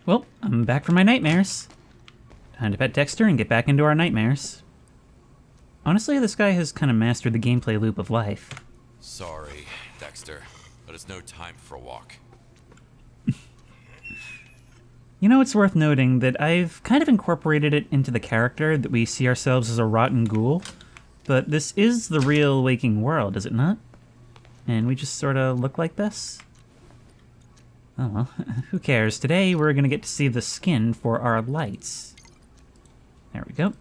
Well, I'm back from my nightmares. Time to pet Dexter and get back into our nightmares. Honestly, this guy has kind of mastered the gameplay loop of life. Sorry, Dexter, but it's no time for a walk. You know, it's worth noting that I've kind of incorporated it into the character that we see ourselves as a rotten ghoul, but this is the real waking world, is it not? And we just sort of look like this? Oh well, who cares? Today we're going to get to see the skin for our lights. There we go.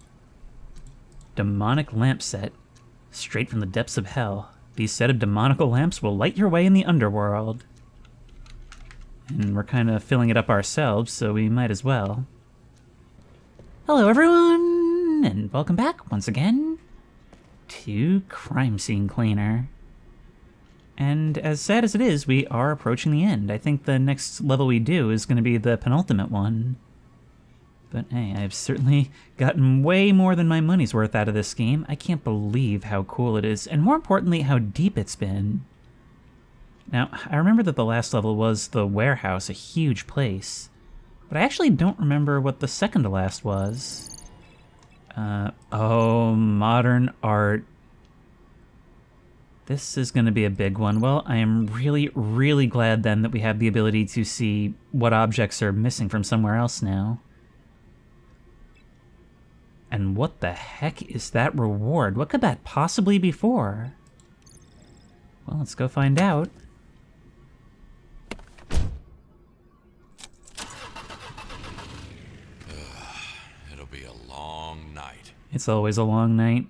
Demonic lamp set. Straight from the depths of hell. These set of demonical lamps will light your way in the underworld. And we're kind of filling it up ourselves, so we might as well. Hello everyone, and welcome back once again to Crime Scene Cleaner. And as sad as it is, we are approaching the end. I think the next level we do is going to be the penultimate one. But hey, I've certainly gotten way more than my money's worth out of this game. I can't believe how cool it is, and more importantly, how deep it's been. Now, I remember that the last level was the warehouse, a huge place. But I actually don't remember what the second to last was. Oh, modern art. This is going to be a big one. Well, I am really, really glad then that we have the ability to see what objects are missing from somewhere else now. And what the heck is that reward? What could that possibly be for? Well, let's go find out. It'll be a long night. It's always a long night.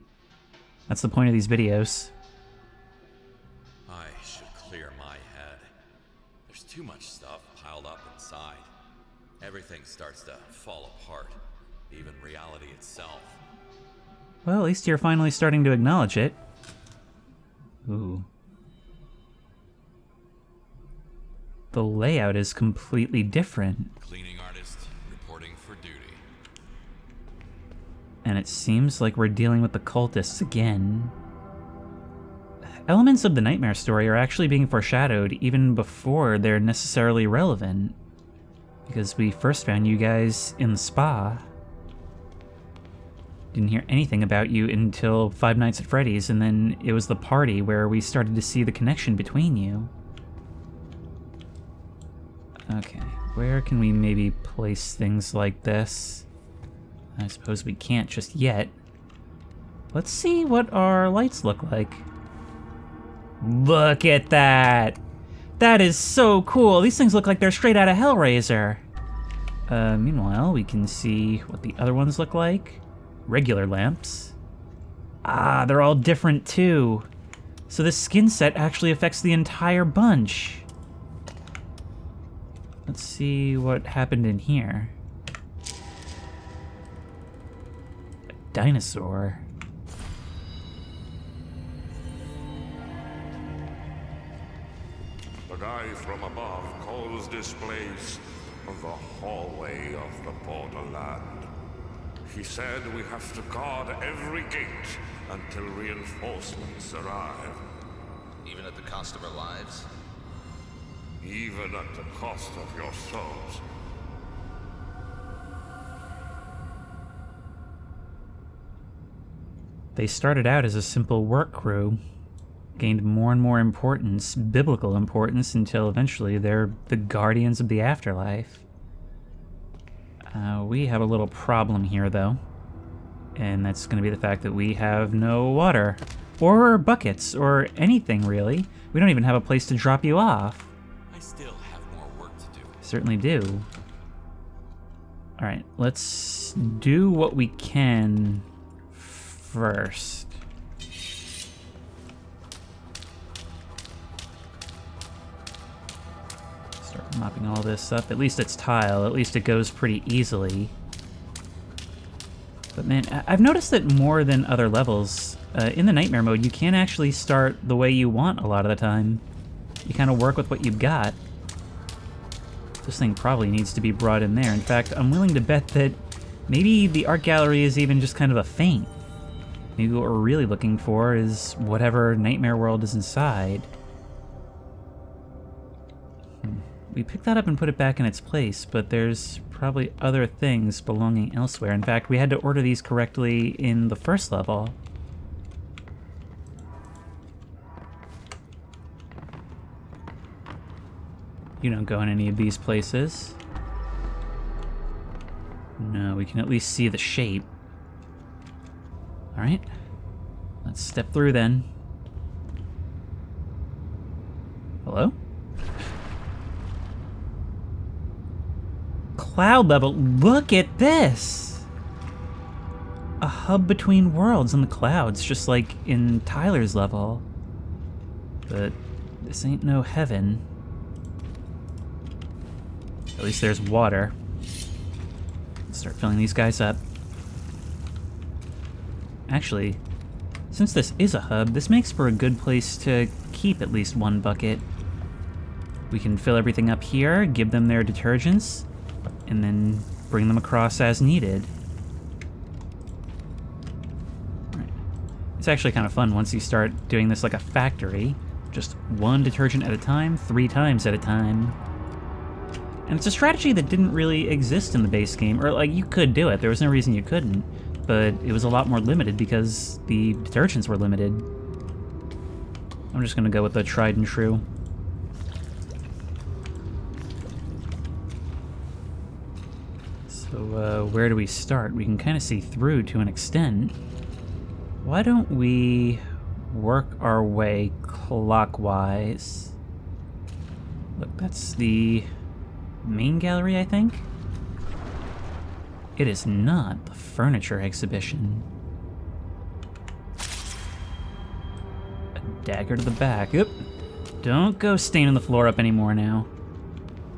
That's the point of these videos. I should clear my head. There's too much stuff piled up inside. Everything starts to fall apart, even reality itself. Well, at least you're finally starting to acknowledge it. Ooh. The layout is completely different. Cleaning artist reporting for duty. And it seems like we're dealing with the cultists again. Elements of the nightmare story are actually being foreshadowed even before they're necessarily relevant. Because we first found you guys in the spa. Didn't hear anything about you until Five Nights at Freddy's, and then it was the party where we started to see the connection between you. Okay, where can we maybe place things like this? I suppose we can't just yet. Let's see what our lights look like. Look at that! That is so cool! These things look like they're straight out of Hellraiser. Meanwhile, we can see what the other ones look like. Regular lamps. Ah, they're all different too. So this skin set actually affects the entire bunch. Let's see what happened in here. A dinosaur. The guy from above calls this place the hallway of the borderland. He said we have to guard every gate until reinforcements arrive. Even at the cost of our lives? Even at the cost of your souls. They started out as a simple work crew, gained more and more importance, biblical importance, until eventually they're the guardians of the afterlife. We have a little problem here, though. And that's going to be the fact that we have no water. Or buckets, or anything, really. We don't even have a place to drop you off. I still have more work to do. Certainly do. Alright, let's do what we can first. Start mopping all this up. At least it's tile. At least it goes pretty easily. But man, I've noticed that more than other levels, in the nightmare mode, you can actually start the way you want a lot of the time. You kind of work with what you've got. This thing probably needs to be brought in there. In fact, I'm willing to bet that maybe the art gallery is even just kind of a feint. Maybe what we're really looking for is whatever nightmare world is inside. we picked that up and put it back in its place, but there's probably other things belonging elsewhere. In fact, we had to order these correctly in the first level. You don't go in any of these places. No, we can at least see the shape. Alright. Let's step through then. Hello? Cloud level. Look at this! A hub between worlds in the clouds, just like in Tyler's level. But this ain't no heaven. At least there's water. Let's start filling these guys up. Actually, since this is a hub, this makes for a good place to keep at least one bucket. We can fill everything up here, give them their detergents, and then bring them across as needed. Right. It's actually kind of fun once you start doing this like a factory. Just one detergent at a time, 3 times at a time. And it's a strategy that didn't really exist in the base game, or like you could do it, there was no reason you couldn't, but it was a lot more limited because the detergents were limited. I'm just gonna go with the tried and true. So where do we start? We can kind of see through to an extent. Why don't we work our way clockwise? Look, that's the main gallery, I think? It is not the furniture exhibition. A dagger to the back. Oop. Don't go staining the floor up anymore now.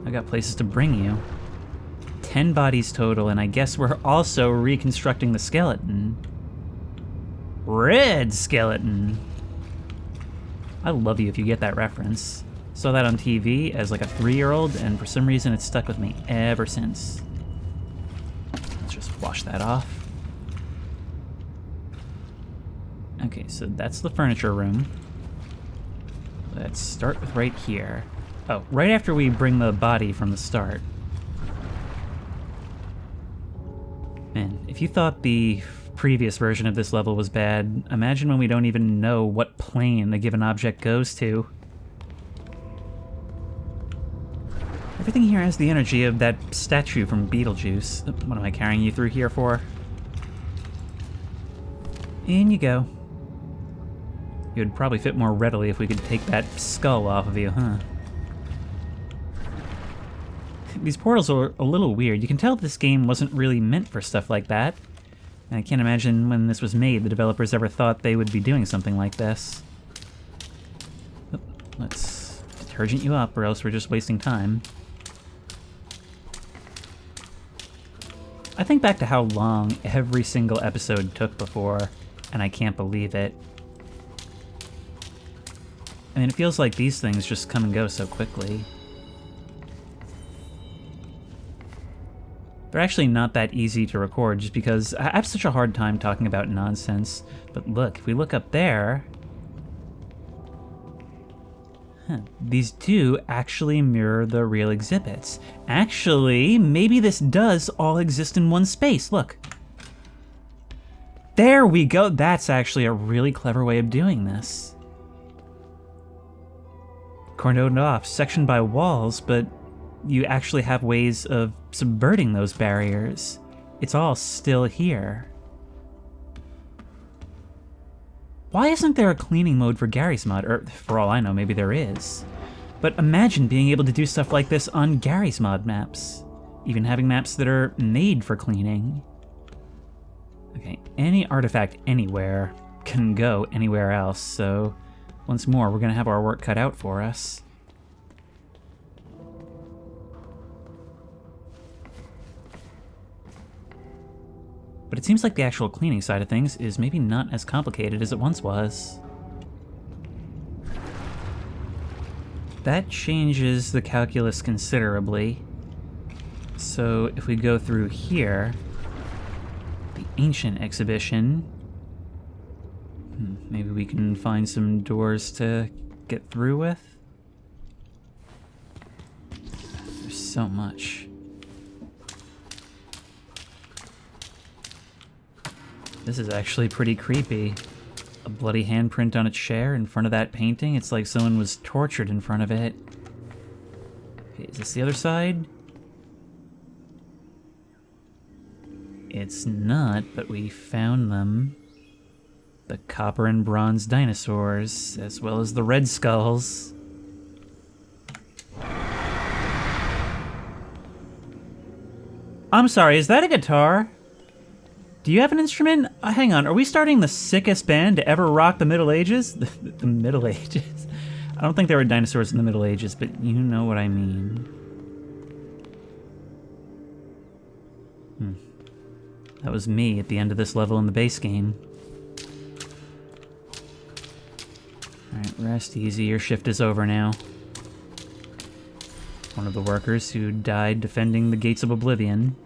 I got places to bring you. 10 bodies total, and I guess we're also reconstructing the skeleton. Red skeleton! I love you if you get that reference. Saw that on TV as like a 3-year-old, and for some reason it's stuck with me ever since. Let's just wash that off. Okay, so that's the furniture room. Let's start with right here. Oh, right after we bring the body from the start. Man, if you thought the previous version of this level was bad, imagine when we don't even know what plane a given object goes to. Everything here has the energy of that statue from Beetlejuice. What am I carrying you through here for? In you go. You would probably fit more readily if we could take that skull off of you, huh? These portals are a little weird. You can tell this game wasn't really meant for stuff like that. And I can't imagine when this was made the developers ever thought they would be doing something like this. Let's detergent you up or else we're just wasting time. I think back to how long every single episode took before, and I can't believe it. I mean, it feels like these things just come and go so quickly. They're actually not that easy to record just because I have such a hard time talking about nonsense. But look, if we look up there... these do actually mirror the real exhibits. Actually, maybe this does all exist in one space, look. There we go, that's actually a really clever way of doing this. Cordoned off, sectioned by walls, but you actually have ways of subverting those barriers. It's all still here. Why isn't there a cleaning mode for Gary's mod? Or, for all I know, maybe there is. But imagine being able to do stuff like this on Gary's mod maps. Even having maps that are made for cleaning. Okay, any artifact anywhere can go anywhere else, so once more, we're gonna have our work cut out for us. But it seems like the actual cleaning side of things is maybe not as complicated as it once was. That changes the calculus considerably. So if we go through here, the ancient exhibition, maybe we can find some doors to get through with? so much. This is actually pretty creepy. A bloody handprint on a chair in front of that painting. It's like someone was tortured in front of it. Okay, is this the other side? It's not, but we found them. The copper and bronze dinosaurs, as well as the red skulls. I'm sorry, is that a guitar? Do you have an instrument? Hang on, are we starting the sickest band to ever rock the Middle Ages? The Middle Ages? I don't think there were dinosaurs in the Middle Ages, but you know what I mean. That was me at the end of this level in the base game. Alright, rest easy, your shift is over now. One of the workers who died defending the Gates of Oblivion.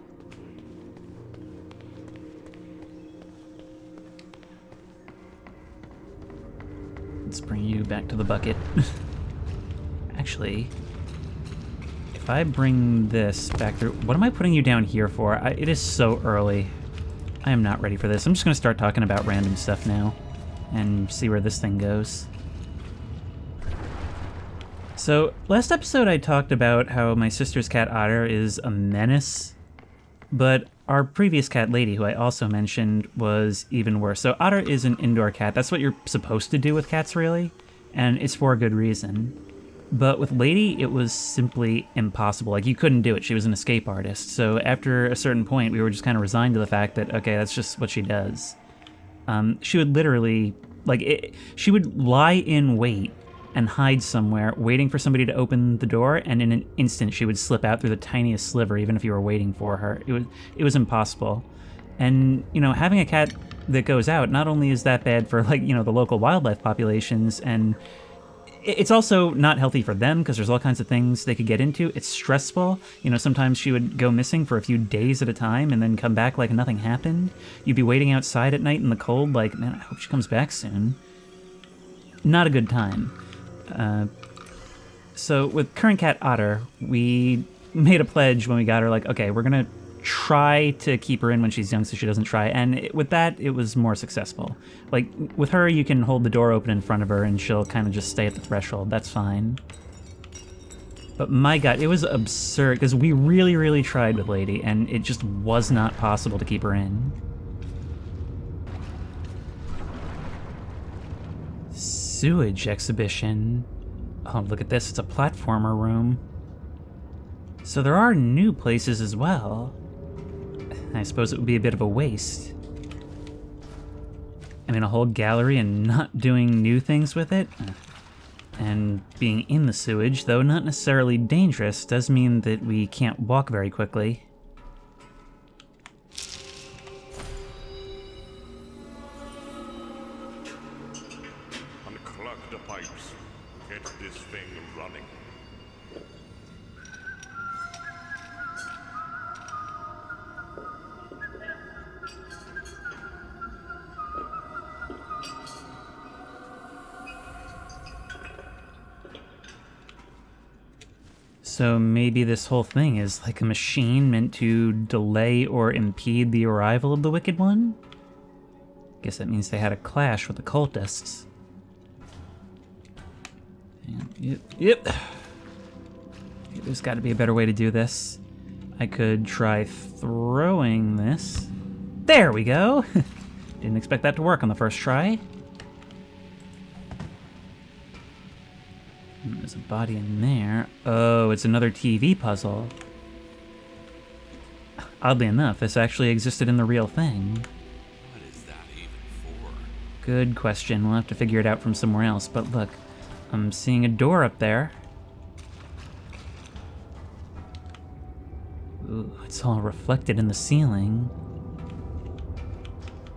Let's bring you back to the bucket. Actually, if I bring this back through... What am I putting you down here for? It is so early. I am not ready for this. I'm just gonna start talking about random stuff now and see where this thing goes. So, last episode I talked about how my sister's cat Otter is a menace, but our previous cat Lady, who I also mentioned, was even worse. So Otter is an indoor cat. That's what you're supposed to do with cats, really, and it's for a good reason. But with Lady, it was simply impossible. Like, you couldn't do it. She was an escape artist. So after a certain point, we were just kind of resigned to the fact that, okay, that's just what she does. She would literally, she would lie in wait and hide somewhere, waiting for somebody to open the door, and in an instant she would slip out through the tiniest sliver, even if you were waiting for her. It was impossible. And, you know, having a cat that goes out, not only is that bad for, like, you know, the local wildlife populations, and it's also not healthy for them, because there's all kinds of things they could get into. It's stressful. You know, sometimes she would go missing for a few days at a time and then come back like nothing happened. You'd be waiting outside at night in the cold, like, man, I hope she comes back soon. Not a good time. So with current cat Otter, we made a pledge when we got her, like, okay, we're gonna try to keep her in when she's young so she doesn't try, and with that, it was more successful. Like, with her, you can hold the door open in front of her and she'll kind of just stay at the threshold, that's fine. But my god, it was absurd, because we really, really tried with Lady, and it just was not possible to keep her in. Sewage exhibition. Oh, look at this, it's a platformer room. So there are new places as well. I suppose it would be a bit of a waste. I mean, a whole gallery and not doing new things with it? And being in the sewage, though not necessarily dangerous, does mean that we can't walk very quickly. Unclog the pipes. Get this thing running. So maybe this whole thing is like a machine meant to delay or impede the arrival of the Wicked One? Guess that means they had a clash with the cultists. Yep. There's got to be a better way to do this. I could try throwing this. There we go! Didn't expect that to work on the first try. There's a body in there. Oh, it's another TV puzzle. Oddly enough, this actually existed in the real thing. What is that even for? Good question. We'll have to figure it out from somewhere else. But look, I'm seeing a door up there. Ooh, it's all reflected in the ceiling.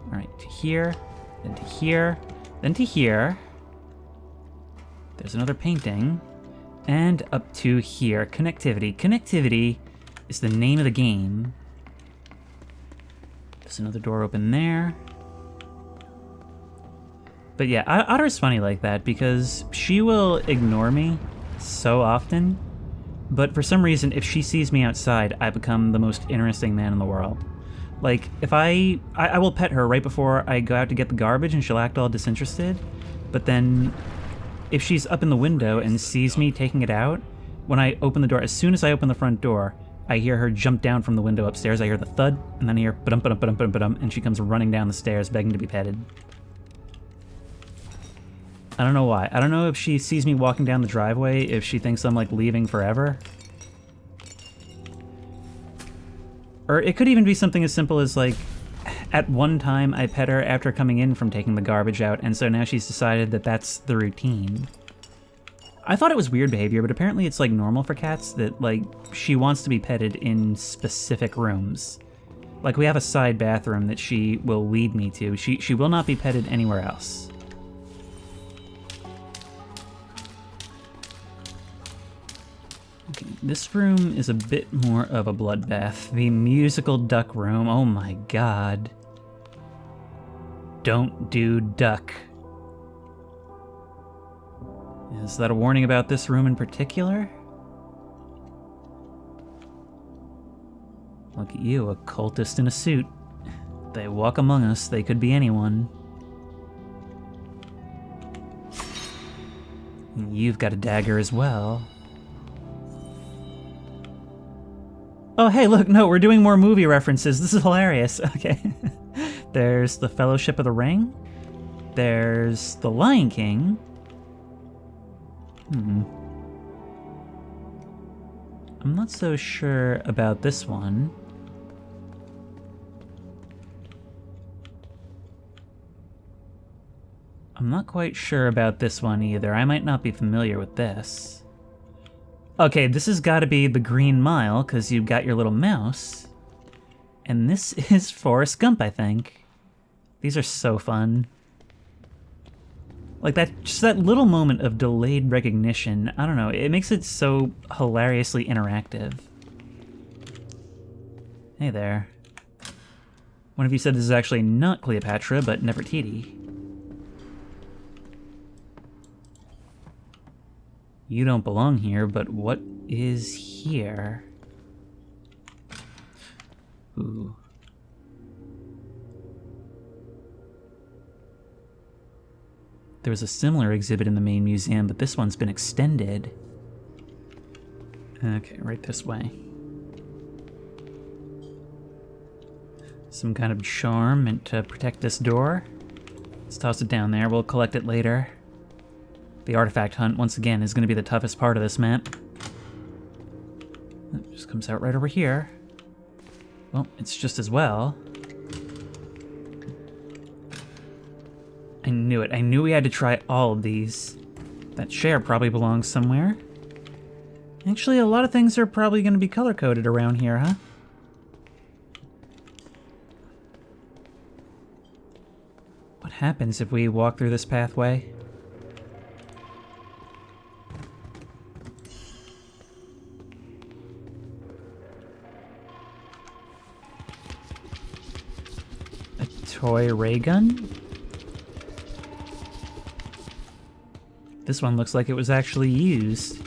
Alright, to here, then to here, then to here. There's another painting. And up to here. Connectivity. Connectivity is the name of the game. There's another door open there. But yeah, Otter's funny like that because she will ignore me so often. but for some reason, if she sees me outside, I become the most interesting man in the world. Like, if I will pet her right before I go out to get the garbage and she'll act all disinterested, but then if she's up in the window and sees me taking it out, when I open the door, as soon as I open the front door, I hear her jump down from the window upstairs. I hear the thud, and then I hear ba-dum, ba-dum, ba-dum, ba-dum, ba-dum, and she comes running down the stairs begging to be petted. I don't know why. I don't know if she sees me walking down the driveway, if she thinks I'm, like, leaving forever. Or it could even be something as simple as, like, at one time I pet her after coming in from taking the garbage out, and so now she's decided that that's the routine. I thought it was weird behavior, but apparently it's, like, normal for cats that, like, she wants to be petted in specific rooms. Like, we have a side bathroom that she will lead me to. She will not be petted anywhere else. Okay, this room is a bit more of a bloodbath. The musical duck room, oh my god. Don't do duck. Is that a warning about this room in particular? Look at you, a cultist in a suit. They walk among us, they could be anyone. You've got a dagger as well. Oh, hey, look, no, we're doing more movie references. This is hilarious. Okay. There's the Fellowship of the Ring. There's the Lion King. I'm not so sure about this one. I'm not quite sure about this one either. I might not be familiar with this. Okay, this has got to be the Green Mile, because you've got your little mouse. And this is Forrest Gump, I think. These are so fun. Like, just that little moment of delayed recognition, I don't know, it makes it so hilariously interactive. Hey there. One of you said this is actually not Cleopatra, but Nefertiti. You don't belong here, but what is here? Ooh. There was a similar exhibit in the main museum, but this one's been extended. Okay, right this way. Some kind of charm meant to protect this door. Let's toss it down there, we'll collect it later. The artifact hunt, once again, is going to be the toughest part of this map. It just comes out right over here. Well, it's just as well. I knew it. I knew we had to try all of these. That chair probably belongs somewhere. Actually, a lot of things are probably going to be color-coded around here, huh? What happens if we walk through this pathway? Toy ray gun? This one looks like it was actually used.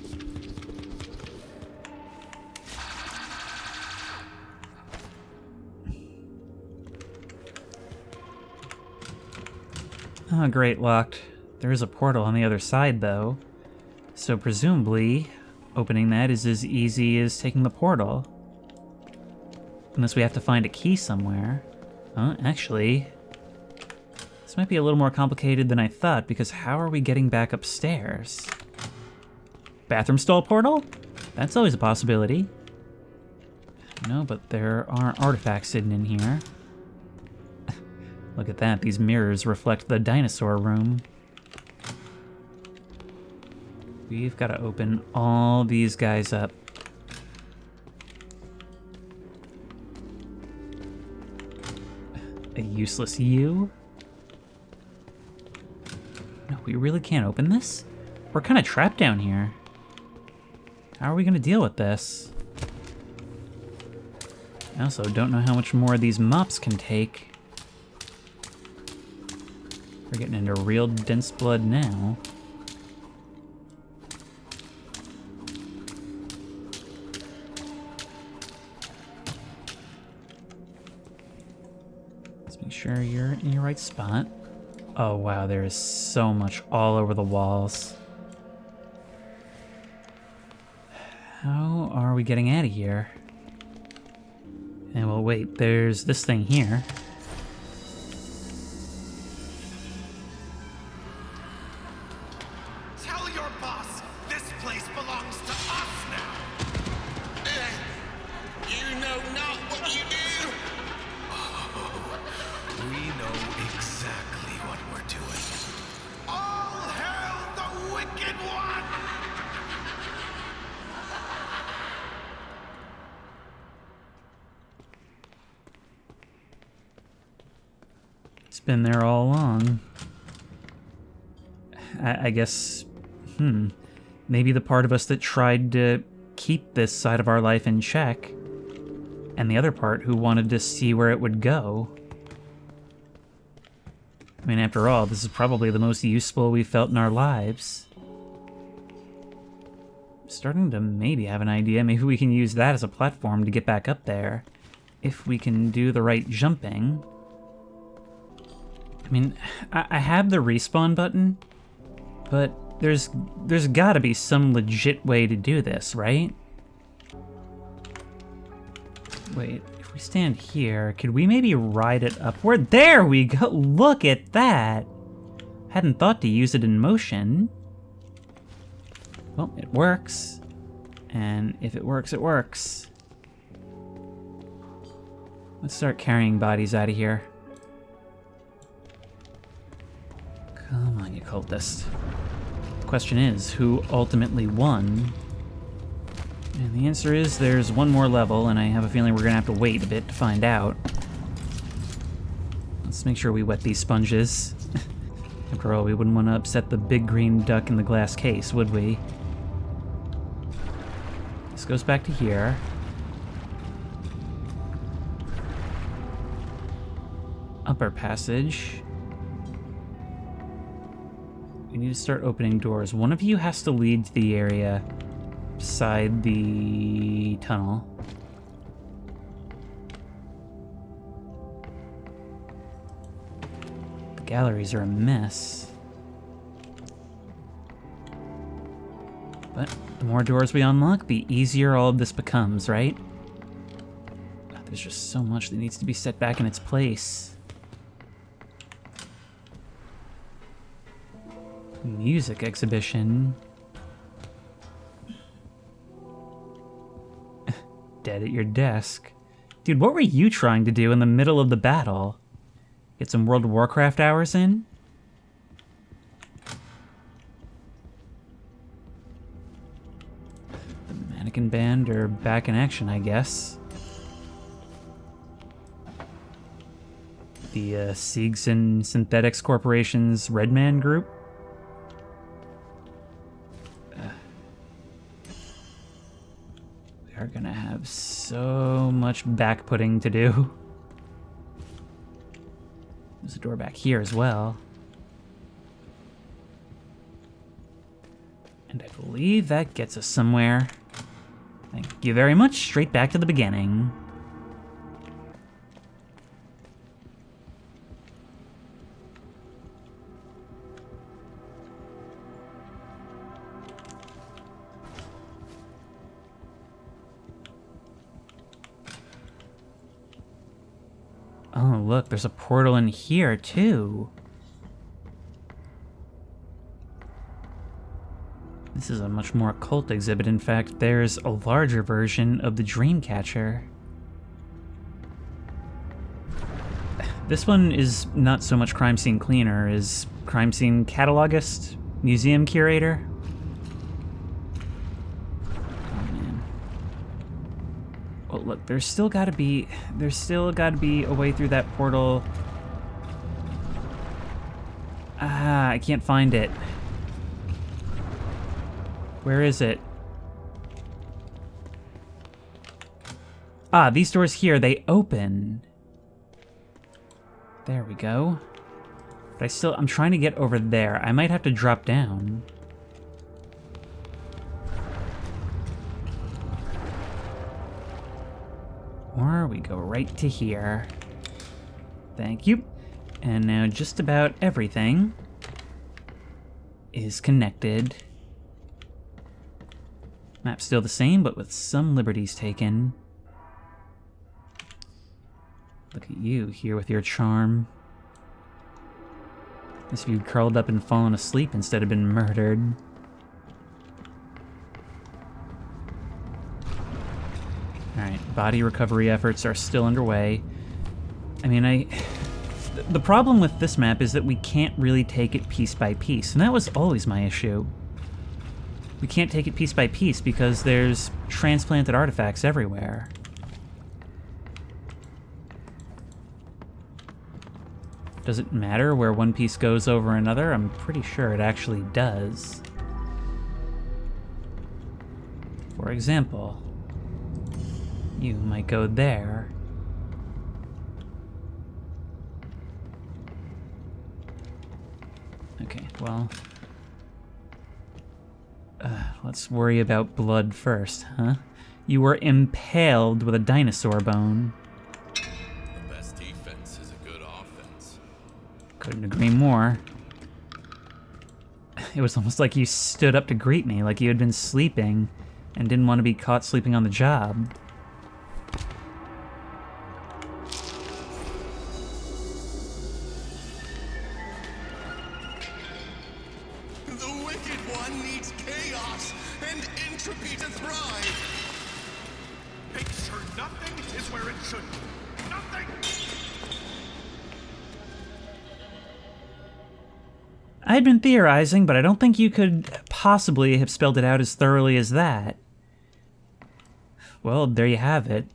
Oh, great, locked. There is a portal on the other side, though. So presumably, opening that is as easy as taking the portal. Unless we have to find a key somewhere. Actually, this might be a little more complicated than I thought, because how are we getting back upstairs? Bathroom stall portal? That's always a possibility. No, but there are artifacts hidden in here. Look at that, these mirrors reflect the dinosaur room. We've got to open all these guys up. A useless you? No, we really can't open this? We're kind of trapped down here. How are we going to deal with this? I also don't know how much more these mops can take. We're getting into real dense blood now. Let's make sure you're in your right spot. Oh wow, there is so much all over the walls. How are we getting out of here? And well, wait, there's this thing here. Tell your boss this place belongs to us now. You know not what you do. We know exactly what we're doing. All hail the Wicked One! It's been there all along. I guess, maybe the part of us that tried to keep this side of our life in check, and the other part who wanted to see where it would go. I mean, after all, this is probably the most useful we've felt in our lives. I'm starting to maybe have an idea. Maybe we can use that as a platform to get back up there, if we can do the right jumping. I mean, I have the respawn button, but there's gotta be some legit way to do this, right? Wait, if we stand here, could we maybe ride it upward? There we go! Look at that! Hadn't thought to use it in motion. Well, it works. And if it works, it works. Let's start carrying bodies out of here. Come on, you cultist. The question is, who ultimately won? And the answer is there's one more level, and I have a feeling we're gonna have to wait a bit to find out. Let's make sure we wet these sponges. After all, we wouldn't want to upset the big green duck in the glass case, would we? This goes back to here. Upper passage. We need to start opening doors. One of you has to lead to the area beside the tunnel. The galleries are a mess. But the more doors we unlock, the easier all of this becomes, right? There's just so much that needs to be set back in its place. Music exhibition. Dead at your desk. Dude, what were you trying to do in the middle of the battle? Get some World of Warcraft hours in? The mannequin band are back in action, I guess. The Siegs and Synthetics Corporation's Redman group? Are gonna have so much back-putting to do. There's a door back here as well. And I believe that gets us somewhere. Thank you very much. Straight back to the beginning. Oh, look, there's a portal in here, too. This is a much more occult exhibit. In fact, there's a larger version of the Dreamcatcher. This one is not so much crime scene cleaner as crime scene catalogist, museum curator. Oh, look, there's still gotta be a way through that portal. Ah, I can't find it. Where is it? Ah, these doors here, they open. There we go. But I'm trying to get over there. I might have to drop down. Or we go right to here. Thank you. And now just about everything is connected. Map's still the same, but with some liberties taken. Look at you here with your charm. As if you'd curled up and fallen asleep instead of been murdered. Alright, body recovery efforts are still underway. I mean, the problem with this map is that we can't really take it piece by piece, and that was always my issue. We can't take it piece by piece because there's transplanted artifacts everywhere. Does it matter where one piece goes over another? I'm pretty sure it actually does. For example, you might go there. Okay, well... let's worry about blood first, huh? You were impaled with a dinosaur bone. The best defense is a good offense. Couldn't agree more. It was almost like you stood up to greet me, like you had been sleeping and didn't want to be caught sleeping on the job. The Wicked One needs chaos and entropy to thrive. Make sure nothing is where it should be. Nothing! I'd been theorizing, but I don't think you could possibly have spelled it out as thoroughly as that. Well, there you have it.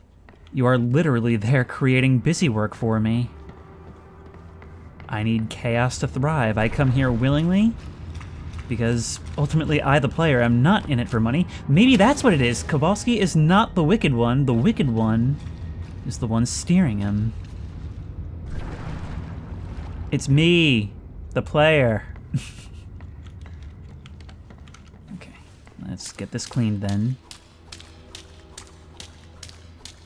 You are literally there creating busy work for me. I need chaos to thrive. I come here willingly because ultimately I, the player, am not in it for money. Maybe that's what it is. Kowalski is not the Wicked One. The Wicked One is the one steering him. It's me, the player. Okay, let's get this cleaned then.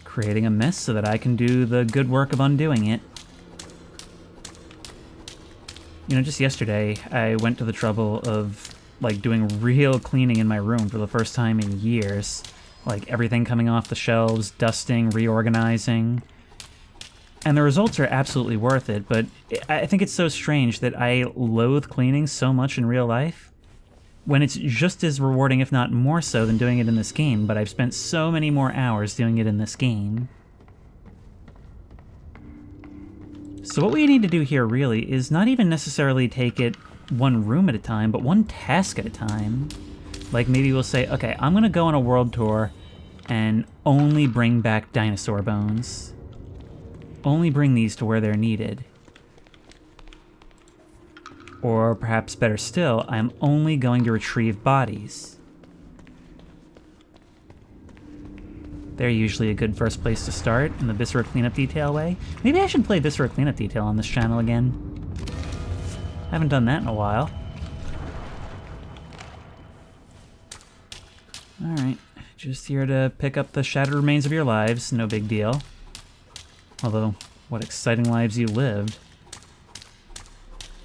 Creating a mess so that I can do the good work of undoing it. You know, just yesterday, I went to the trouble of, like, doing real cleaning in my room for the first time in years. Like, everything coming off the shelves, dusting, reorganizing. And the results are absolutely worth it, but I think it's so strange that I loathe cleaning so much in real life, when it's just as rewarding, if not more so, than doing it in this game, but I've spent so many more hours doing it in this game. So what we need to do here, really, is not even necessarily take it one room at a time, but one task at a time. Like, maybe we'll say, okay, I'm gonna go on a world tour and only bring back dinosaur bones. Only bring these to where they're needed. Or perhaps better still, I'm only going to retrieve bodies. They're usually a good first place to start in the Viscera Cleanup Detail way. Maybe I should play Viscera Cleanup Detail on this channel again. Haven't done that in a while. Alright, just here to pick up the shattered remains of your lives, no big deal. Although, what exciting lives you lived.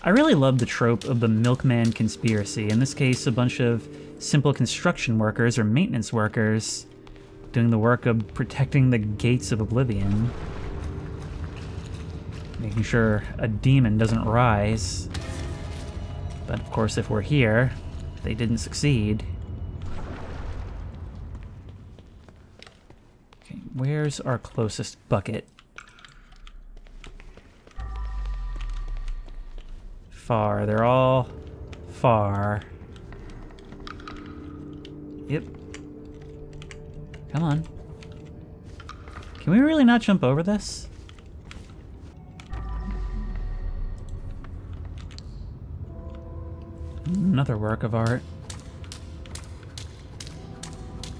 I really love the trope of the milkman conspiracy. In this case, a bunch of simple construction workers or maintenance workers doing the work of protecting the gates of oblivion. Making sure a demon doesn't rise. But of course, if we're here, they didn't succeed. Okay, where's our closest bucket? Far. They're all far. Yep. Come on. Can we really not jump over this? Another work of art.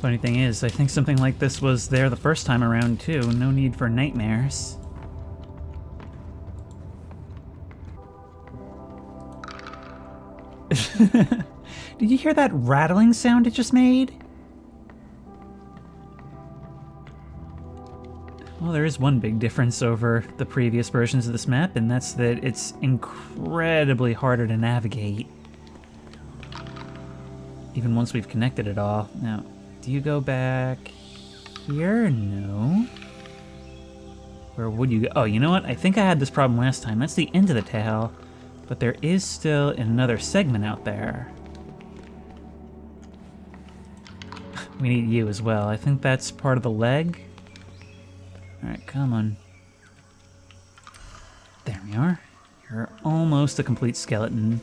Funny thing is, I think something like this was there the first time around too. No need for nightmares. Did you hear that rattling sound it just made? Well, there is one big difference over the previous versions of this map, and that's that it's incredibly harder to navigate. Even once we've connected it all. Now, do you go back here? No. Where would you go? Oh, you know what? I think I had this problem last time. That's the end of the tail, but there is still another segment out there. We need you as well. I think that's part of the leg. Alright, come on. There we are. You're almost a complete skeleton.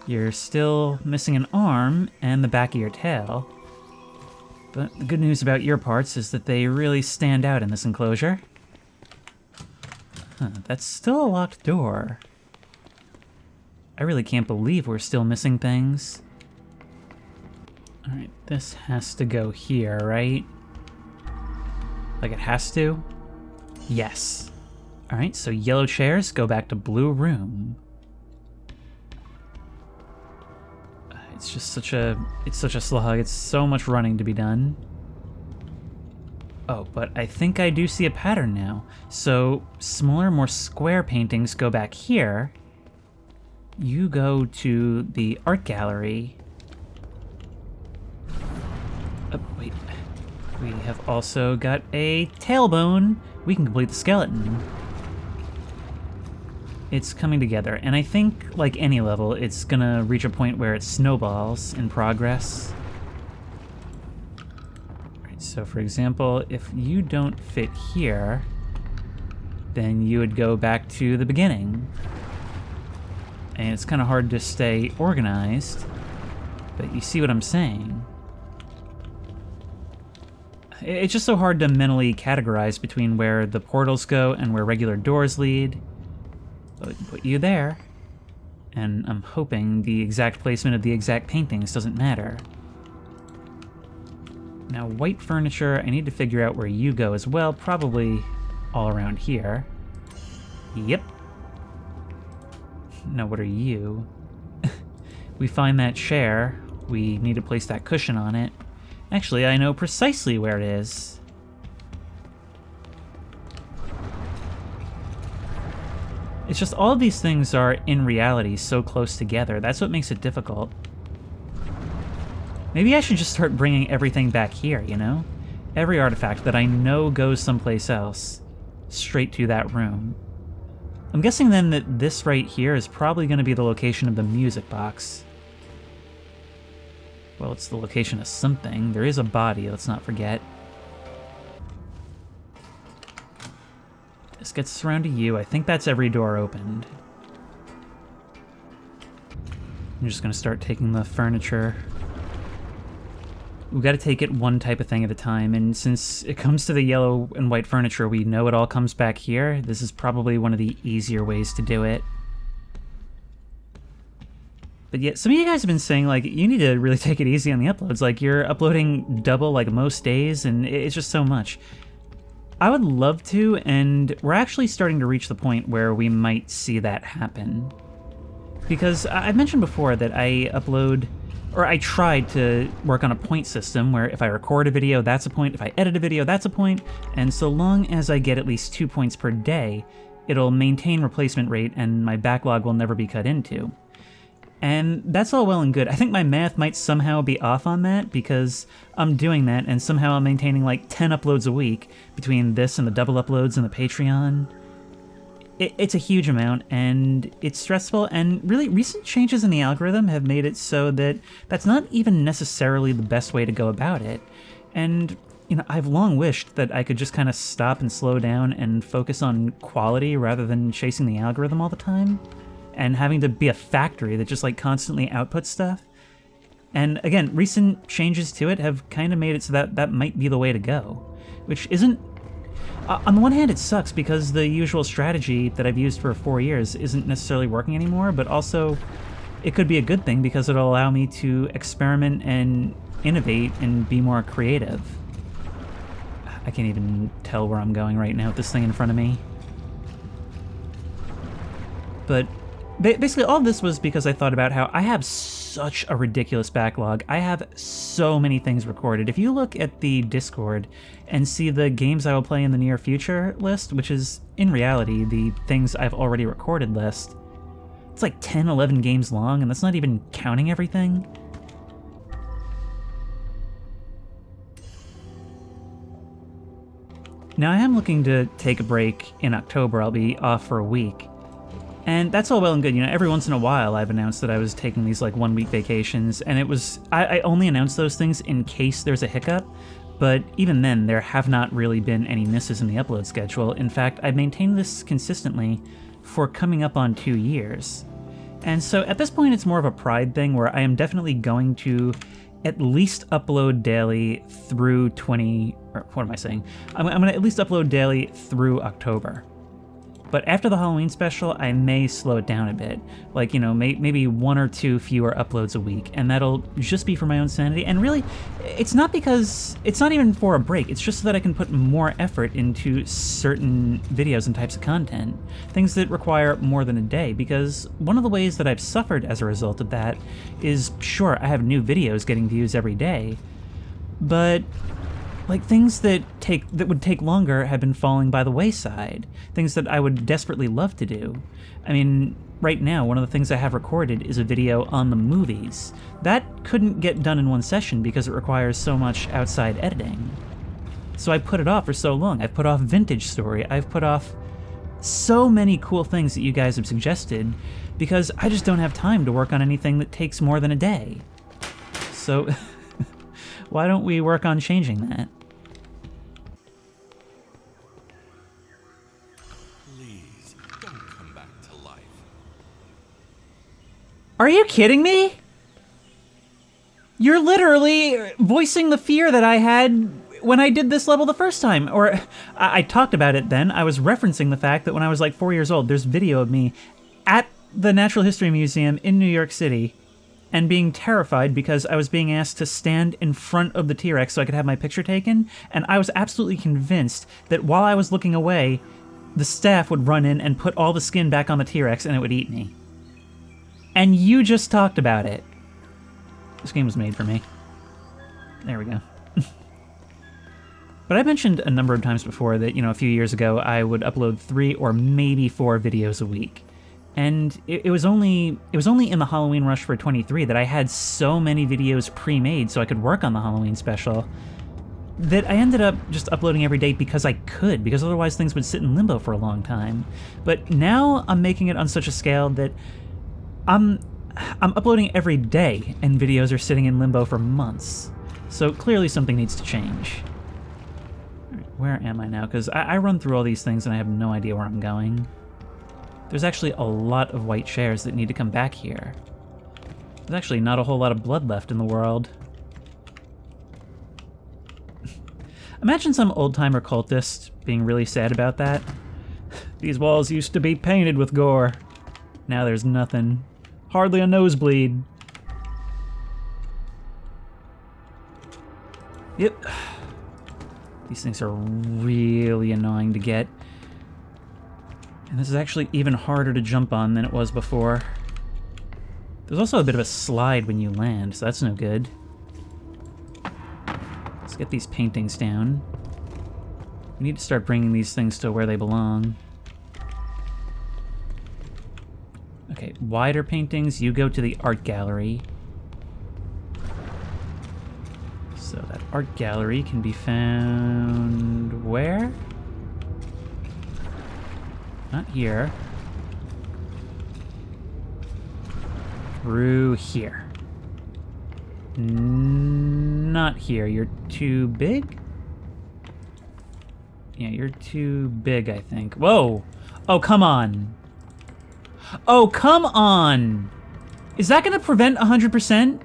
You're still missing an arm and the back of your tail. But the good news about your parts is that they really stand out in this enclosure. Huh, that's still a locked door. I really can't believe we're still missing things. Alright, this has to go here, right? Like it has to? Yes. Alright, so yellow chairs go back to blue room. It's just such a slog. It's so much running to be done. Oh, but I think I do see a pattern now. So smaller, more square paintings go back here. You go to the art gallery. Oh, wait. We have also got a tailbone. We can complete the skeleton. It's coming together, and I think, like any level, it's gonna reach a point where it snowballs in progress. Alright, so for example, if you don't fit here, then you would go back to the beginning. And it's kind of hard to stay organized, but you see what I'm saying. It's just so hard to mentally categorize between where the portals go and where regular doors lead. But we can put you there. And I'm hoping the exact placement of the exact paintings doesn't matter. Now, white furniture, I need to figure out where you go as well. Probably all around here. Yep. Now, what are you? We find that chair. We need to place that cushion on it. Actually, I know precisely where it is. It's just all of these things are, in reality, so close together. That's what makes it difficult. Maybe I should just start bringing everything back here, you know? Every artifact that I know goes someplace else, straight to that room. I'm guessing then that this right here is probably going to be the location of the music box. Well, it's the location of something. There is a body, let's not forget. This gets us around to you. I think that's every door opened. I'm just gonna start taking the furniture. We've got to take it one type of thing at a time, and since it comes to the yellow and white furniture, we know it all comes back here. This is probably one of the easier ways to do it. But yeah, some of you guys have been saying, like, you need to really take it easy on the uploads. Like, you're uploading double, like, most days, and it's just so much. I would love to, and we're actually starting to reach the point where we might see that happen. Because I mentioned before that I upload, or I tried to work on a point system where if I record a video, that's a point, if I edit a video, that's a point, and so long as I get at least 2 points per day, it'll maintain replacement rate and my backlog will never be cut into. And that's all well and good. I think my math might somehow be off on that because I'm doing that and somehow I'm maintaining like 10 uploads a week between this and the double uploads and the Patreon. It's a huge amount and it's stressful, and really recent changes in the algorithm have made it so that that's not even necessarily the best way to go about it. And you know, I've long wished that I could just kind of stop and slow down and focus on quality rather than chasing the algorithm all the time. And having to be a factory that just like constantly outputs stuff. And again, recent changes to it have kind of made it so that that might be the way to go. Which isn't... on the one hand, it sucks because the usual strategy that I've used for 4 years isn't necessarily working anymore, but also it could be a good thing because it'll allow me to experiment and innovate and be more creative. I can't even tell where I'm going right now with this thing in front of me. But... basically, all of this was because I thought about how I have such a ridiculous backlog. I have so many things recorded. If you look at the Discord and see the games I will play in the near future list, which is in reality the things I've already recorded list, it's like 10, 11 games long, and that's not even counting everything. Now I am looking to take a break in October. I'll be off for a week. And that's all well and good. You know, every once in a while I've announced that I was taking these like 1 week vacations, and I only announce those things in case there's a hiccup. But even then, there have not really been any misses in the upload schedule. In fact, I've maintained this consistently for coming up on 2 years. And so at this point, it's more of a pride thing where I am definitely going to at least upload daily through what am I saying? I'm going to at least upload daily through October. But after the Halloween special, I may slow it down a bit. Like, you know, maybe 1 or 2 fewer uploads a week, and that'll just be for my own sanity. And really, it's not even for a break. It's just so that I can put more effort into certain videos and types of content. Things that require more than a day, because one of the ways that I've suffered as a result of that is, sure, I have new videos getting views every day, but like things that would take longer have been falling by the wayside. Things that I would desperately love to do. I mean, right now, one of the things I have recorded is a video on the movies. That couldn't get done in one session because it requires so much outside editing. So I put it off for so long. I've put off Vintage Story. I've put off so many cool things that you guys have suggested because I just don't have time to work on anything that takes more than a day. So why don't we work on changing that? Please, don't come back to life. Are you kidding me? You're literally voicing the fear that I had when I did this level the first time. Or I talked about it then. I was referencing the fact that when I was like 4 years old, there's video of me at the Natural History Museum in New York City and being terrified because I was being asked to stand in front of the T-Rex so I could have my picture taken, and I was absolutely convinced that while I was looking away, the staff would run in and put all the skin back on the T-Rex and it would eat me. And you just talked about it. This game was made for me. There we go. But I mentioned a number of times before that, you know, a few years ago, I would upload 3 or maybe 4 videos a week. And it was only in the Halloween rush for 23 that I had so many videos pre-made so I could work on the Halloween special that I ended up just uploading every day because I could, because otherwise things would sit in limbo for a long time. But now I'm making it on such a scale that I'm uploading every day and videos are sitting in limbo for months. So clearly something needs to change. All right, where am I now? Because I run through all these things and I have no idea where I'm going. There's actually a lot of white shares that need to come back here. There's actually not a whole lot of blood left in the world. Imagine some old-timer cultist being really sad about that. These walls used to be painted with gore. Now there's nothing. Hardly a nosebleed. Yep. These things are really annoying to get. And this is actually even harder to jump on than it was before. There's also a bit of a slide when you land, so that's no good. Let's get these paintings down. We need to start bringing these things to where they belong. Okay, wider paintings, you go to the art gallery. So that art gallery can be found where? Not here. Through here. Not here. You're too big? Yeah, you're too big, I think. Whoa! Oh, come on! Oh, come on! Is that gonna prevent 100%?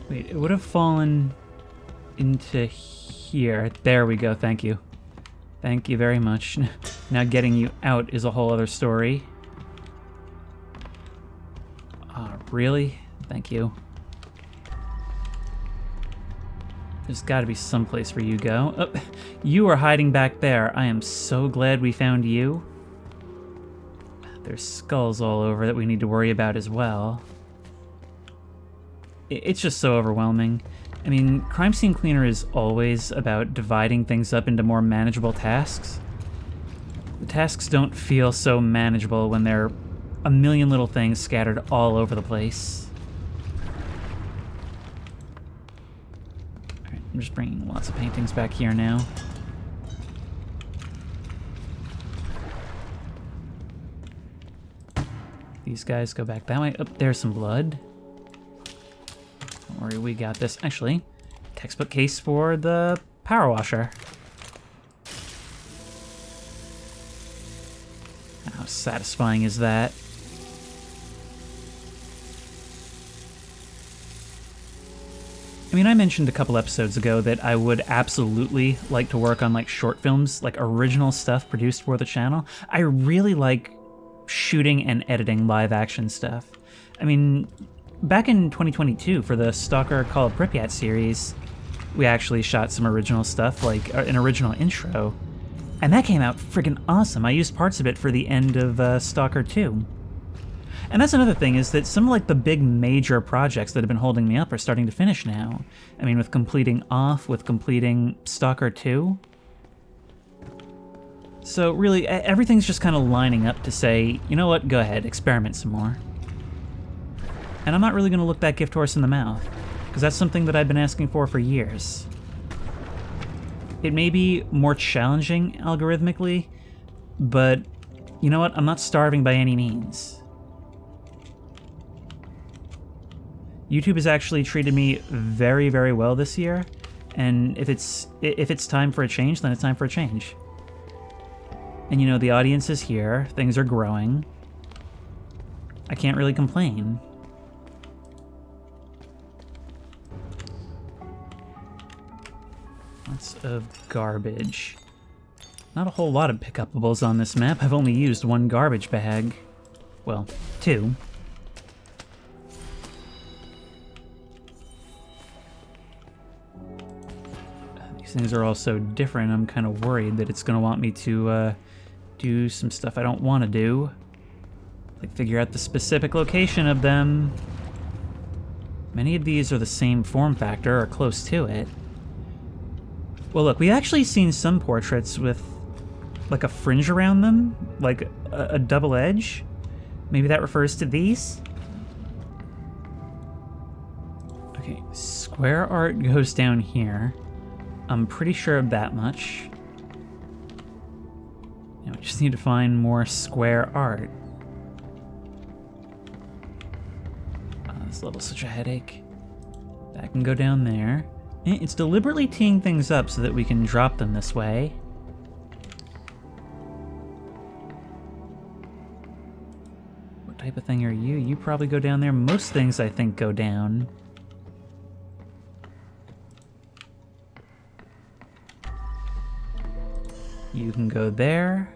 Wait, it would have fallen into here. There we go, thank you. Thank you very much. Now getting you out is a whole other story. Really? Thank you. There's gotta be someplace where you go. Oh, you are hiding back there. I am so glad we found you. There's skulls all over that we need to worry about as well. It's just so overwhelming. I mean, Crime Scene Cleaner is always about dividing things up into more manageable tasks. The tasks don't feel so manageable when they're a million little things scattered all over the place. Alright, I'm just bringing lots of paintings back here now. These guys go back that way. Oh, there's some blood. Don't worry, we got this. Actually, textbook case for the power washer. How satisfying is that? I mean, I mentioned a couple episodes ago that I would absolutely like to work on like short films, like original stuff produced for the channel. I really like shooting and editing live action stuff. I mean, back in 2022 for the Stalker Call of Pripyat series, we actually shot some original stuff, like an original intro, and that came out friggin' awesome. I used parts of it for the end of Stalker 2. And that's another thing, is that some of like the big major projects that have been holding me up are starting to finish now. I mean, with completing Off, with completing Stalker 2. So really, everything's just kind of lining up to say, you know what, go ahead, experiment some more. And I'm not really going to look that gift horse in the mouth, because that's something that I've been asking for years. It may be more challenging algorithmically, but you know what, I'm not starving by any means. YouTube has actually treated me very, very well this year, and if it's time for a change, then it's time for a change. And you know, the audience is here, things are growing. I can't really complain. Lots of garbage. Not a whole lot of pickupables on this map. I've only used one garbage bag. Well, two. These things are all so different, I'm kind of worried that it's going to want me to do some stuff I don't want to do. Like figure out the specific location of them. Many of these are the same form factor, or close to it. Well, look, we've actually seen some portraits with like a fringe around them, like a double edge. Maybe that refers to these? Okay, square art goes down here. I'm pretty sure of that much. Now we just need to find more square art. Oh, this level's such a headache. That can go down there. It's deliberately teeing things up so that we can drop them this way. What type of thing are you? You probably go down there. Most things, I think, go down. You can go there.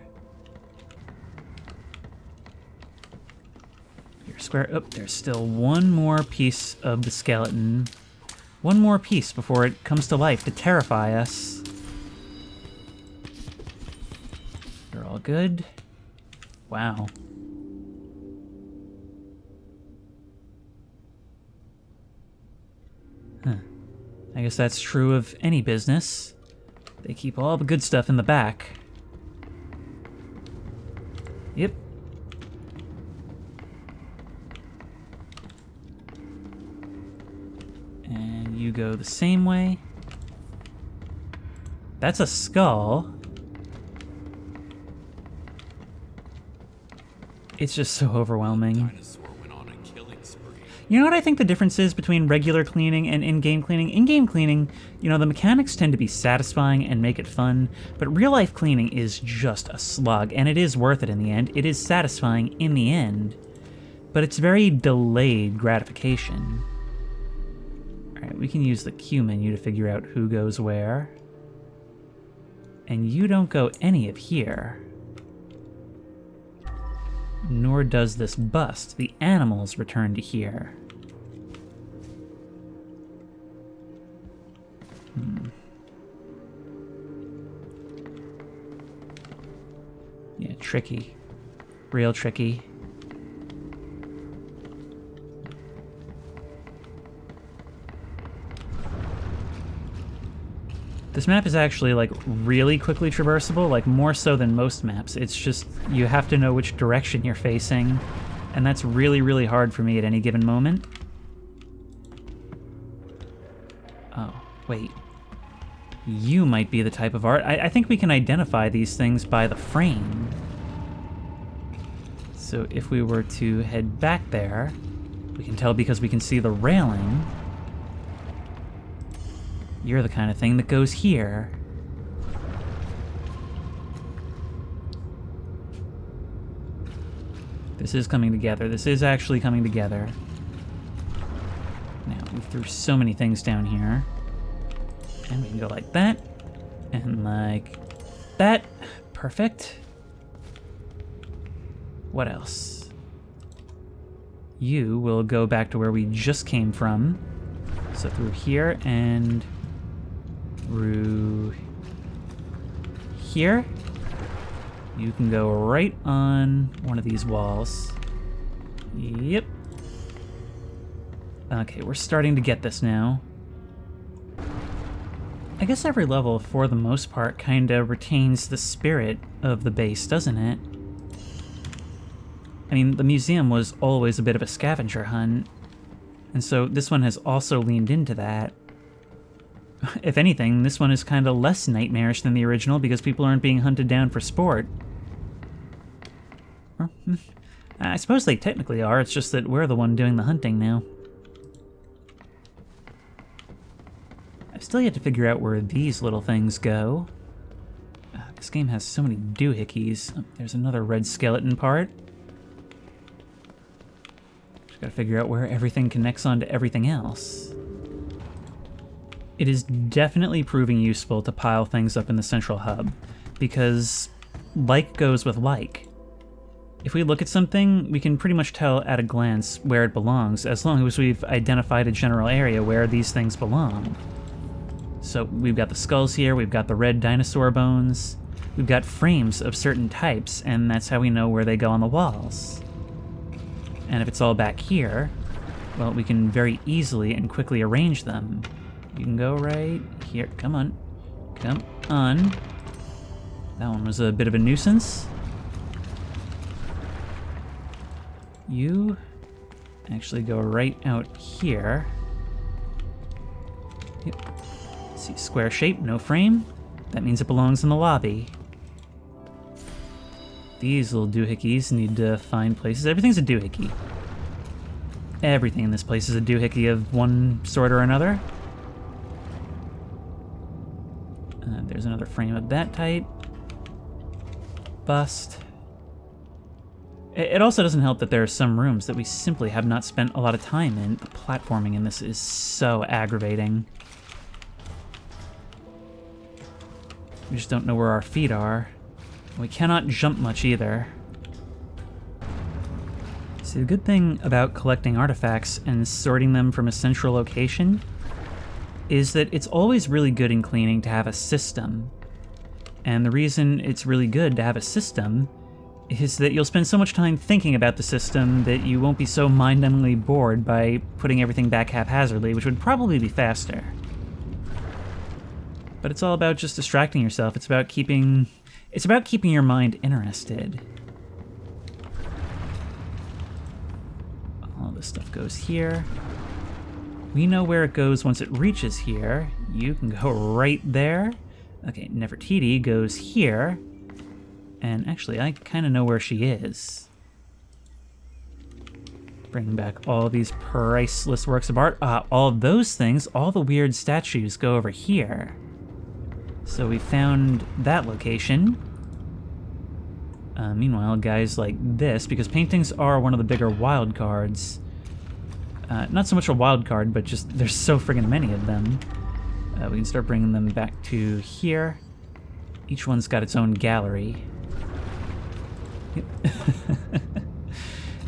Your square. Oh, there's still one more piece of the skeleton. One more piece before it comes to life to terrify us. They're all good. Wow. Huh. I guess that's true of any business. They keep all the good stuff in the back. Yep. And you go the same way. That's a skull. It's just so overwhelming. Dinosaur went on a killing spree. You know what I think the difference is between regular cleaning and in-game cleaning? In-game cleaning, you know, the mechanics tend to be satisfying and make it fun, but real-life cleaning is just a slug, and it is worth it in the end. It is satisfying in the end, but it's very delayed gratification. Alright, we can use the Q menu to figure out who goes where. And you don't go any of here. Nor does this bust. The animals return to here. Yeah, tricky. Real tricky. This map is actually, like, really quickly traversable, like, more so than most maps. It's just, you have to know which direction you're facing, and that's really, really hard for me at any given moment. Oh, wait. You might be the type of art. I think we can identify these things by the frame. So if we were to head back there, we can tell because we can see the railing. You're the kind of thing that goes here. This is coming together. This is actually coming together. Now, we threw so many things down here. And we can go like that. And like that. Perfect. What else? You will go back to where we just came from. So through here and through here. You can go right on one of these walls. Yep. Okay, we're starting to get this now. I guess every level, for the most part, kinda retains the spirit of the base, doesn't it? I mean, the museum was always a bit of a scavenger hunt, and so this one has also leaned into that. If anything, this one is kinda less nightmarish than the original because people aren't being hunted down for sport. I suppose they technically are, it's just that we're the one doing the hunting now. I've still yet to figure out where these little things go. This game has so many doohickeys. Oh, there's another red skeleton part. Just gotta figure out where everything connects onto everything else. It is definitely proving useful to pile things up in the central hub, because like goes with like. If we look at something, we can pretty much tell at a glance where it belongs, as long as we've identified a general area where these things belong. So we've got the skulls here, we've got the red dinosaur bones, we've got frames of certain types, and that's how we know where they go on the walls. And if it's all back here, well, we can very easily and quickly arrange them. You can go right here. Come on. Come on. That one was a bit of a nuisance. You actually go right out here. Yep. See, square shape, no frame. That means it belongs in the lobby. These little doohickeys need to find places. Everything's a doohickey. Everything in this place is a doohickey of one sort or another. There's another frame of that type. Bust. It also doesn't help that there are some rooms that we simply have not spent a lot of time in. The platforming in this is so aggravating. We just don't know where our feet are. We cannot jump much either. See, the good thing about collecting artifacts and sorting them from a central location is that it's always really good and cleaning to have a system. And the reason it's really good to have a system is that you'll spend so much time thinking about the system that you won't be so mind-numbingly bored by putting everything back haphazardly, which would probably be faster. But it's all about just distracting yourself. It's about keeping your mind interested. All this stuff goes here. We know where it goes once it reaches here. You can go right there. Okay, Nefertiti goes here. And actually, I kind of know where she is. Bring back all these priceless works of art. All those things, all the weird statues go over here. So we found that location. Meanwhile, guys like this, because paintings are one of the bigger wild cards. Not so much a wild card, but just there's so friggin' many of them. We can start bringing them back to here. Each one's got its own gallery.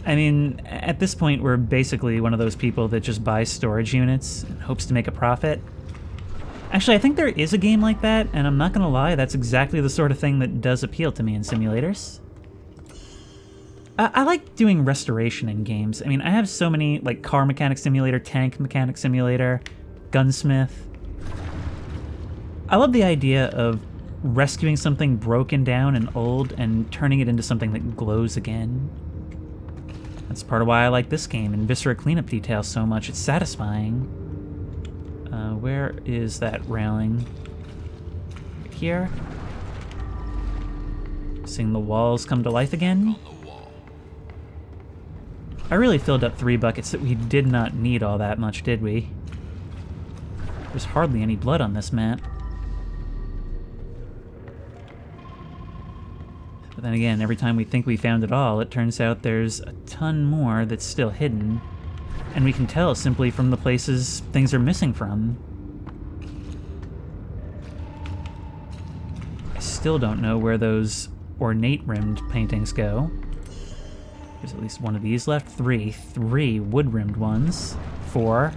I mean, at this point, we're basically one of those people that just buys storage units and hopes to make a profit. Actually, I think there is a game like that, and I'm not gonna lie, that's exactly the sort of thing that does appeal to me in simulators. I like doing restoration in games. I mean, I have so many, like car mechanic simulator, tank mechanic simulator, gunsmith. I love the idea of rescuing something broken down and old and turning it into something that glows again. That's part of why I like this game and Viscera cleanup details so much. It's satisfying. Where is that railing? Right here. Seeing the walls come to life again. I really filled up 3 buckets that we did not need all that much, did we? There's hardly any blood on this map. But then again, every time we think we found it all, it turns out there's a ton more that's still hidden. And we can tell simply from the places things are missing from. I still don't know where those ornate rimmed paintings go. There's at least one of these left. 3 wood rimmed ones. 4.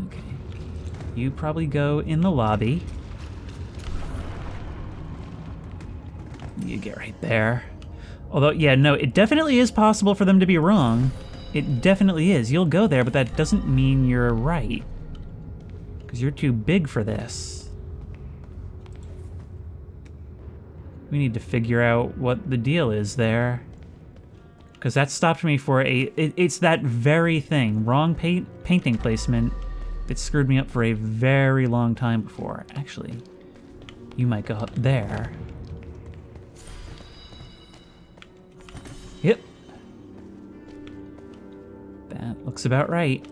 Okay. You probably go in the lobby. You get right there. Although, yeah, no, it definitely is possible for them to be wrong. It definitely is. You'll go there, but that doesn't mean you're right. Because you're too big for this. We need to figure out what the deal is there. Because that stopped me for it's that very thing. Wrong painting placement that screwed me up for a very long time before. Actually, you might go up there. Yep. That looks about right.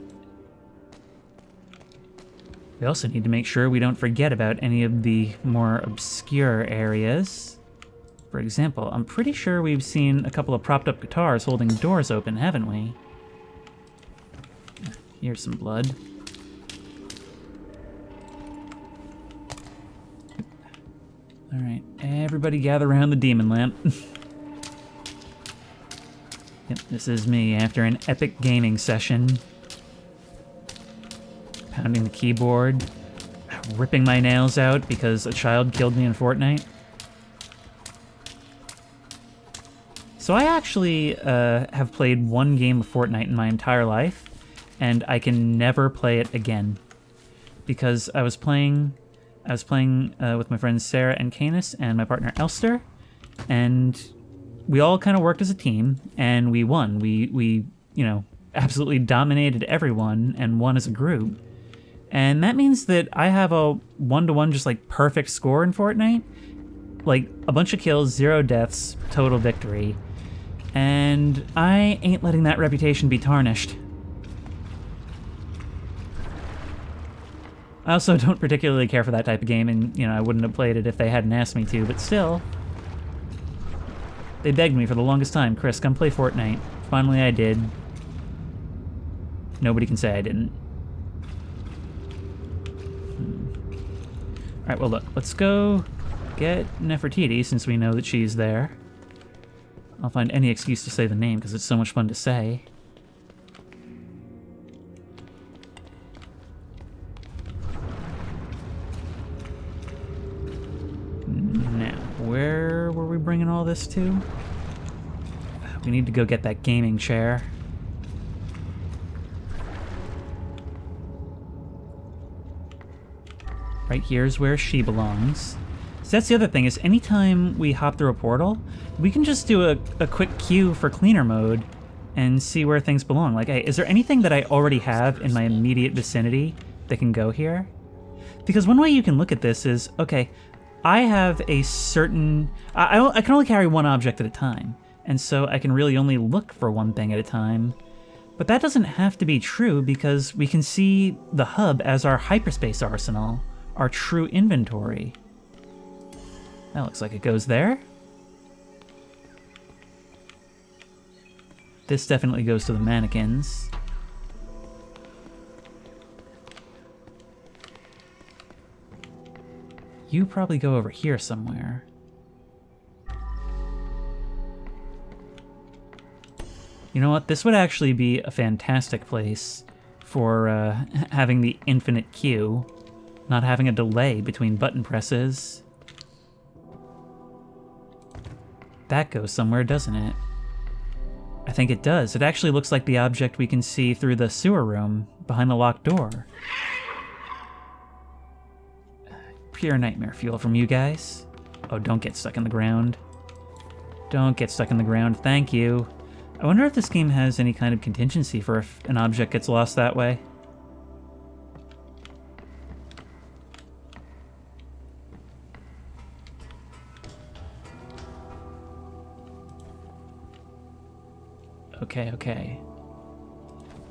We also need to make sure we don't forget about any of the more obscure areas. For example, I'm pretty sure we've seen a couple of propped up guitars holding doors open, haven't we? Here's some blood. Alright, everybody gather around the demon lamp. Yep, this is me after an epic gaming session. Pounding the keyboard, ripping my nails out because a child killed me in Fortnite. So I actually have played 1 game of Fortnite in my entire life, and I can never play it again. Because I was playing with my friends Sarah and Canis and my partner Elster, and we all kind of worked as a team, and we won. We you know, absolutely dominated everyone and won as a group. And that means that I have a 1-to-1 just like perfect score in Fortnite. Like a bunch of kills, 0 deaths, total victory. And I ain't letting that reputation be tarnished. I also don't particularly care for that type of game, and, you know, I wouldn't have played it if they hadn't asked me to, but still. They begged me for the longest time, Chris, come play Fortnite. Finally I did. Nobody can say I didn't. Alright, well look, let's go get Nefertiti since we know that she's there. I'll find any excuse to say the name because it's so much fun to say. Now, where were we bringing all this to? We need to go get that gaming chair. Right here's where she belongs. So that's the other thing, is anytime we hop through a portal, we can just do a quick queue for cleaner mode and see where things belong. Like, hey, is there anything that I already have in my immediate vicinity that can go here? Because one way you can look at this is, okay, I have a certain... I can only carry 1 object at a time, and so I can really only look for 1 thing at a time. But that doesn't have to be true because we can see the hub as our hyperspace arsenal, our true inventory. That looks like it goes there. This definitely goes to the mannequins. You probably go over here somewhere. You know what? This would actually be a fantastic place for having the infinite queue, not having a delay between button presses. that goes somewhere, doesn't it? I think it does. It actually looks like the object we can see through the sewer room behind the locked door. Pure nightmare fuel from you guys. Oh, don't get stuck in the ground. Don't get stuck in the ground, thank you. I wonder if this game has any kind of contingency for if an object gets lost that way.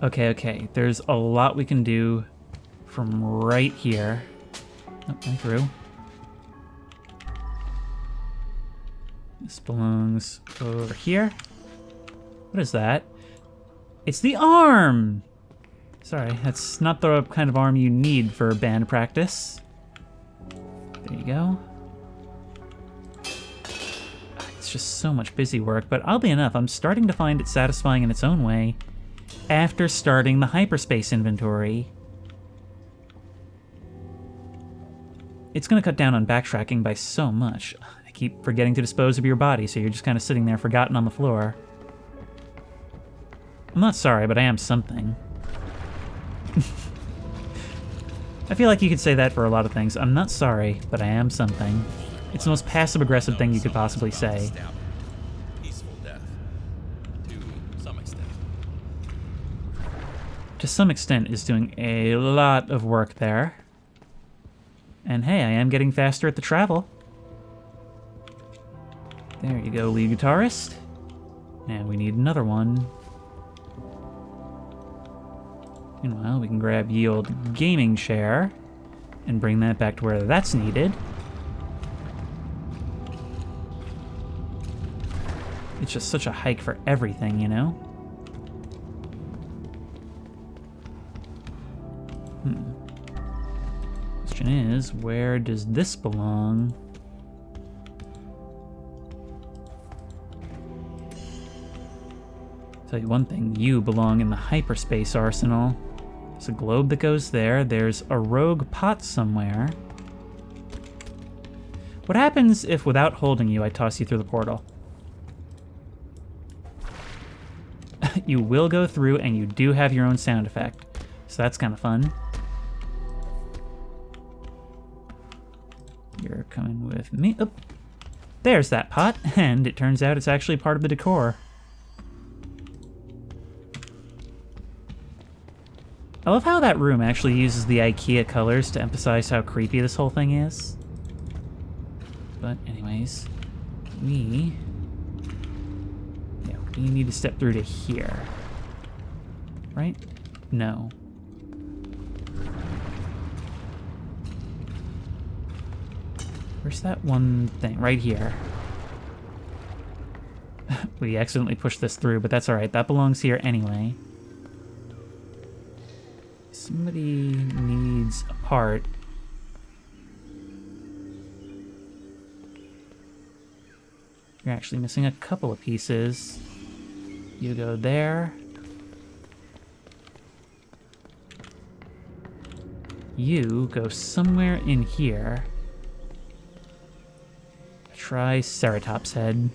Okay. There's a lot we can do from right here. Oh, right through. This belongs over here. What is that? It's the arm! Sorry, that's not the kind of arm you need for band practice. There you go. It's just so much busy work, but oddly enough, I'm starting to find it satisfying in its own way after starting the hyperspace inventory. It's going to cut down on backtracking by so much. I keep forgetting to dispose of your body, so you're just kind of sitting there forgotten on the floor. I'm not sorry, but I am something. I feel like you could say that for a lot of things. I'm not sorry, but I am something. It's the most passive-aggressive thing you could possibly say. Peaceful death. To some extent. To some extent is doing a lot of work there. And hey, I am getting faster at the travel. There you go, lead guitarist. And we need another one. Meanwhile, we can grab ye old gaming chair and bring that back to where that's needed. It's just such a hike for everything, you know? Question is, where does this belong? Tell you one thing, you belong in the hyperspace arsenal. There's a globe that goes there. There's a rogue pot somewhere. What happens if, without holding you, I toss you through the portal? You will go through, and you do have your own sound effect. So that's kind of fun. You're coming with me. Oh, there's that pot, and it turns out it's actually part of the decor. I love how that room actually uses the IKEA colors to emphasize how creepy this whole thing is. But anyways, we need to step through to here. Right? No. Where's that one thing? Right here. We accidentally pushed this through, but that's alright. That belongs here anyway. Somebody needs a part. You're actually missing a couple of pieces. You go there. You go somewhere in here. Triceratops head.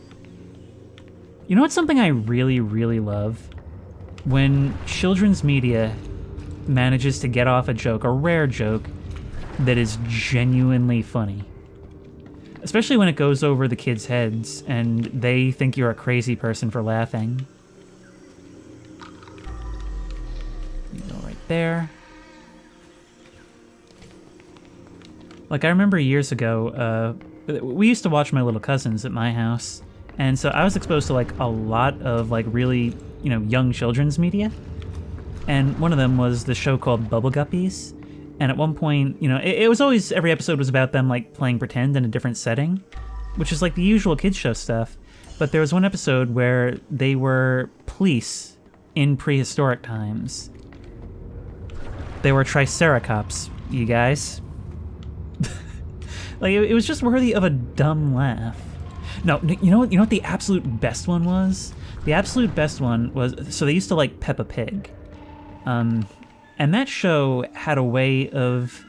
You know what's something I really, really love? When children's media manages to get off a joke, a rare joke, that is genuinely funny. Especially when it goes over the kids' heads and they think you're a crazy person for laughing. You go right there. Like, I remember years ago, we used to watch My Little Cousins at my house, and so I was exposed to, like, a lot of, like, really, you know, young children's media. And one of them was the show called Bubble Guppies. And at one point, you know, it was always, every episode was about them, like, playing pretend in a different setting, which is, like, the usual kids show stuff. But there was one episode where they were police in prehistoric times. They were Triceratops, you guys. Like, it was just worthy of a dumb laugh. No, you know what the absolute best one was? The absolute best one was, so they used to like Peppa Pig. And that show had a way of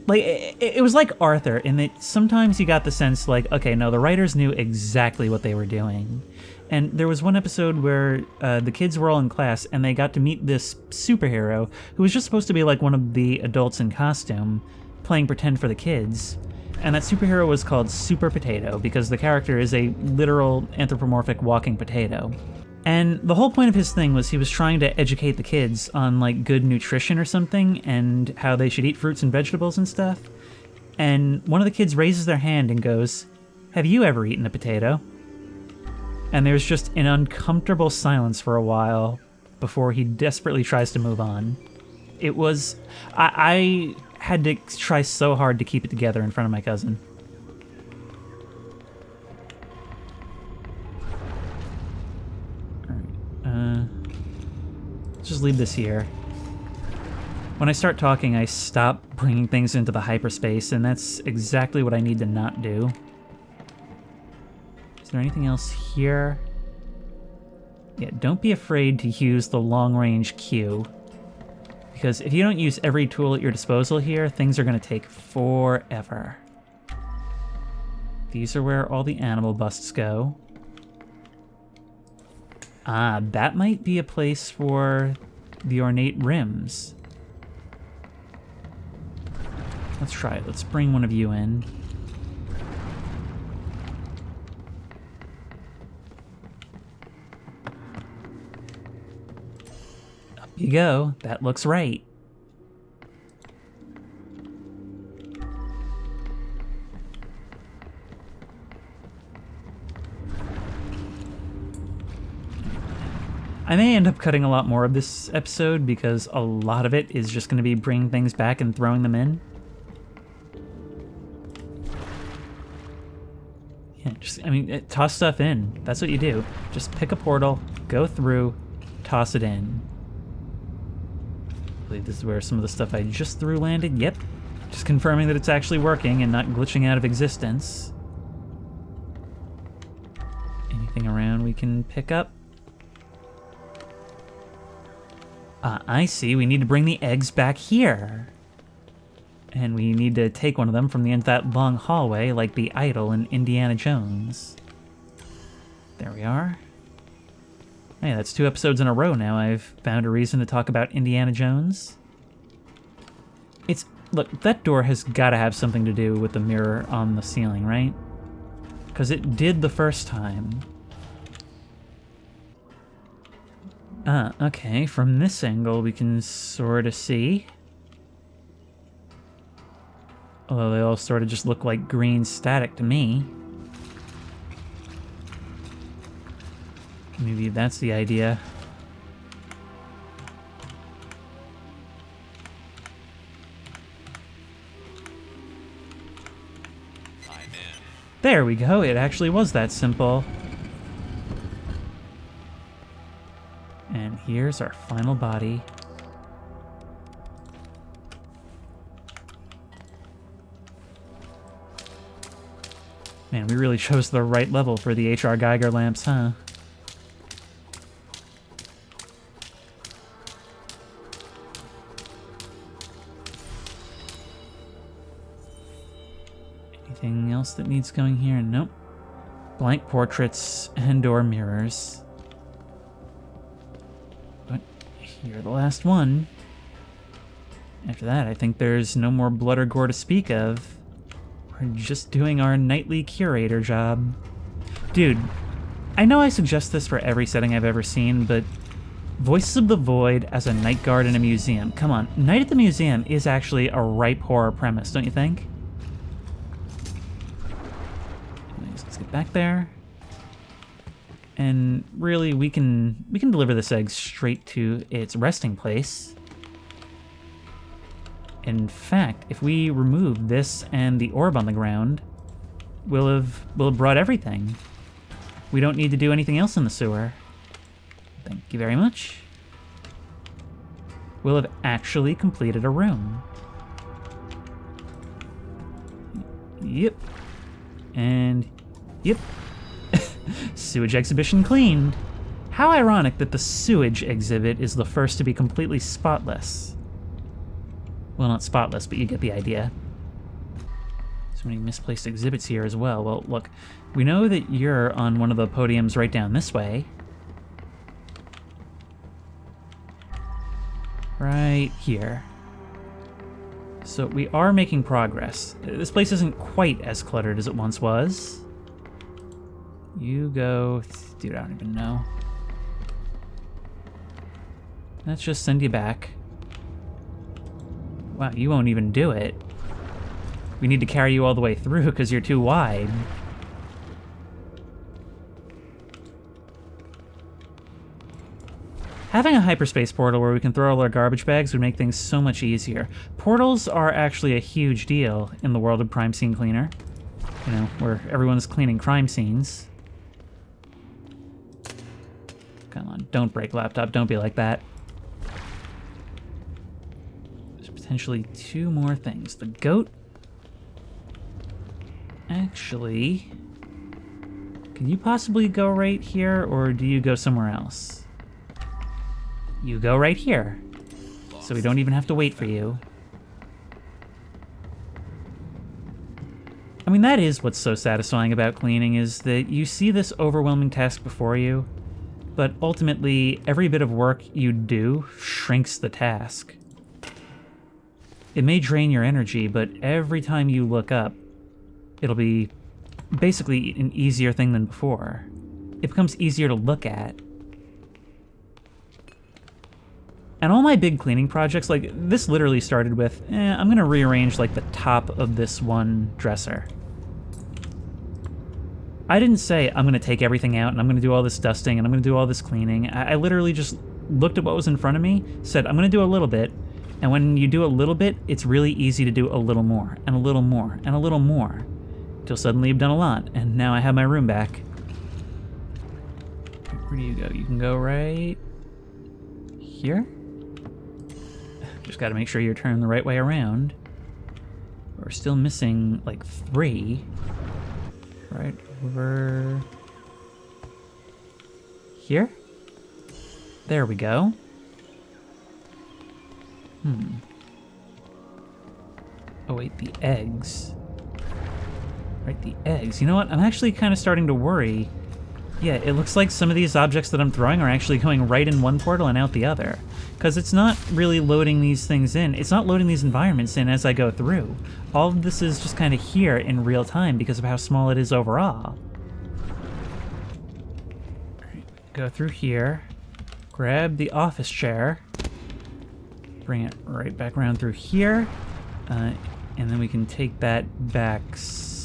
like, it was like Arthur, in that sometimes you got the sense, like, okay, no, the writers knew exactly what they were doing. And there was one episode where the kids were all in class, and they got to meet this superhero who was just supposed to be like one of the adults in costume, playing pretend for the kids. And that superhero was called Super Potato, because the character is a literal anthropomorphic walking potato. And the whole point of his thing was he was trying to educate the kids on, like, good nutrition or something, and how they should eat fruits and vegetables and stuff. And one of the kids raises their hand and goes, "Have you ever eaten a potato?" And there's just an uncomfortable silence for a while before he desperately tries to move on. It was... I had to try so hard to keep it together in front of my cousin. Let's just leave this here. When I start talking, I stop bringing things into the hyperspace, and that's exactly what I need to not do. Is there anything else here? Yeah, don't be afraid to use the long-range Q. Because if you don't use every tool at your disposal here, things are going to take forever. These are where all the animal busts go. Ah, that might be a place for the ornate rims. Let's try it. Let's bring one of you in. Up you go. That looks right. I may end up cutting a lot more of this episode because a lot of it is just going to be bringing things back and throwing them in. Yeah, toss stuff in. That's what you do. Just pick a portal, go through, toss it in. I believe this is where some of the stuff I just threw landed. Yep. Just confirming that it's actually working and not glitching out of existence. Anything around we can pick up? I see. We need to bring the eggs back here. And we need to take one of them from the end of that long hallway, like the idol in Indiana Jones. There we are. Hey, that's 2 episodes in a row now. I've found a reason to talk about Indiana Jones. Look, that door has got to have something to do with the mirror on the ceiling, right? Because it did the first time. Okay, from this angle we can sort of see. Although they all sort of just look like green static to me. Maybe that's the idea. I'm in. There we go, it actually was that simple. And here's our final body. Man, we really chose the right level for the H.R. Geiger lamps, huh? Anything else that needs going here? Nope. Blank portraits and/or mirrors. But you're the last one. After that, I think there's no more blood or gore to speak of. We're just doing our nightly curator job. Dude, I know I suggest this for every setting I've ever seen, but Voices of the Void as a night guard in a museum. Come on, Night at the Museum is actually a ripe horror premise, don't you think? Anyways, let's get back there. And really, we can deliver this egg straight to its resting place. In fact, if we remove this and the orb on the ground, we'll have brought everything. We don't need to do anything else in the sewer. Thank you very much. We'll have actually completed a room. Yep. And yep. Sewage exhibition cleaned. How ironic that the sewage exhibit is the first to be completely spotless. Well, not spotless, but you get the idea. So many misplaced exhibits here as well. Well, look, we know that you're on one of the podiums right down this way. Right here. So we are making progress. This place isn't quite as cluttered as it once was. You go... Dude, I don't even know. Let's just send you back. Wow, you won't even do it. We need to carry you all the way through because you're too wide. Having a hyperspace portal where we can throw all our garbage bags would make things so much easier. Portals are actually a huge deal in the world of Crime Scene Cleaner. You know, where everyone's cleaning crime scenes. Come on, don't break laptop, don't be like that. There's potentially 2 more things. The goat. Actually, can you possibly go right here, or do you go somewhere else? You go right here, so we don't even have to wait for you. I mean, that is what's so satisfying about cleaning, is that you see this overwhelming task before you, but ultimately, every bit of work you do shrinks the task. It may drain your energy, but every time you look up, it'll be basically an easier thing than before. It becomes easier to look at. And all my big cleaning projects, like, this literally started with, I'm gonna rearrange, like, the top of this one dresser. I didn't say, I'm gonna take everything out, and I'm gonna do all this dusting, and I'm gonna do all this cleaning. I literally just looked at what was in front of me, said, I'm gonna do a little bit, and when you do a little bit, it's really easy to do a little more, and a little more, and a little more. Till suddenly you've done a lot, and now I have my room back. Where do you go? You can go right here? Just gotta make sure you're turning the right way around. We're still missing, like, 3. Right over here? There we go. Oh wait, the eggs. Right, the eggs. You know what? I'm actually kind of starting to worry. Yeah, it looks like some of these objects that I'm throwing are actually going right in one portal and out the other. Because it's not really loading these things in. It's not loading these environments in as I go through. All of this is just kind of here in real time because of how small it is overall. Alright, go through here. Grab the office chair. Bring it right back around through here. And then we can take that backstage.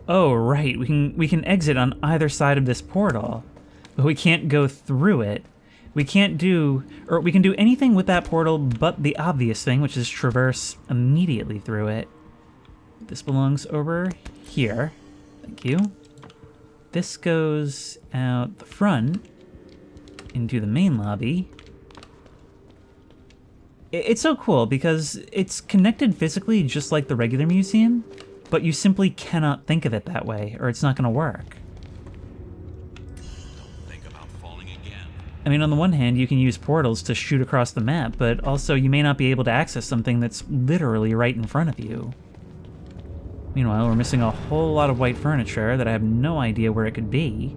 Oh, right. We can exit on either side of this portal, but we can't go through it. We can't do, or we can do anything with that portal but the obvious thing, which is traverse immediately through it. This belongs over here. Thank you. This goes out the front into the main lobby. It's so cool because it's connected physically just like the regular museum, but you simply cannot think of it that way, or it's not going to work. Don't think about falling again. I mean, on the one hand, you can use portals to shoot across the map, but also you may not be able to access something that's literally right in front of you. Meanwhile, we're missing a whole lot of white furniture that I have no idea where it could be.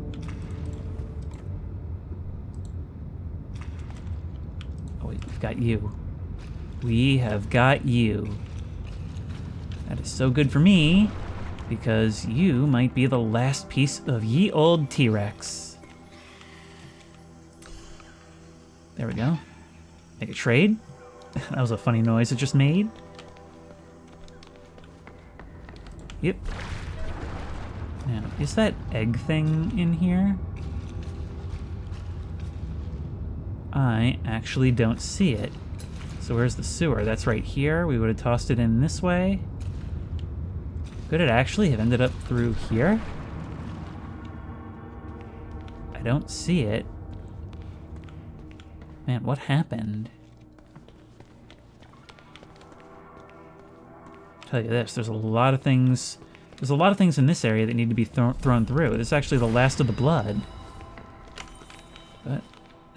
Oh wait, we've got you. We have got you. That is so good for me, because you might be the last piece of ye old T-Rex. There we go. Make a trade. That was a funny noise it just made. Yep. Now, is that egg thing in here? I actually don't see it. So where's the sewer? That's right here. We would have tossed it in this way. Could it actually have ended up through here? I don't see it. Man, what happened? I'll tell you this, there's a lot of things in this area that need to be thrown through. This is actually the last of the blood. But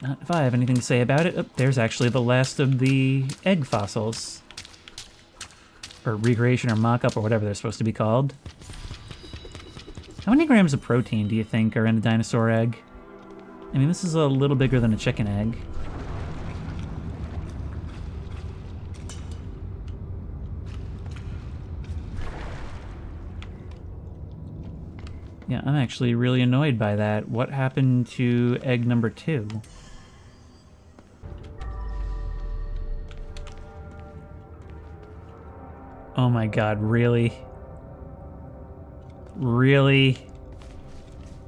Not if I have anything to say about it. Oh, there's actually the last of the egg fossils. Or recreation or mock-up or whatever they're supposed to be called. How many grams of protein do you think are in a dinosaur egg? I mean, this is a little bigger than a chicken egg. Yeah, I'm actually really annoyed by that. What happened to egg number 2? Oh my god, really? Really?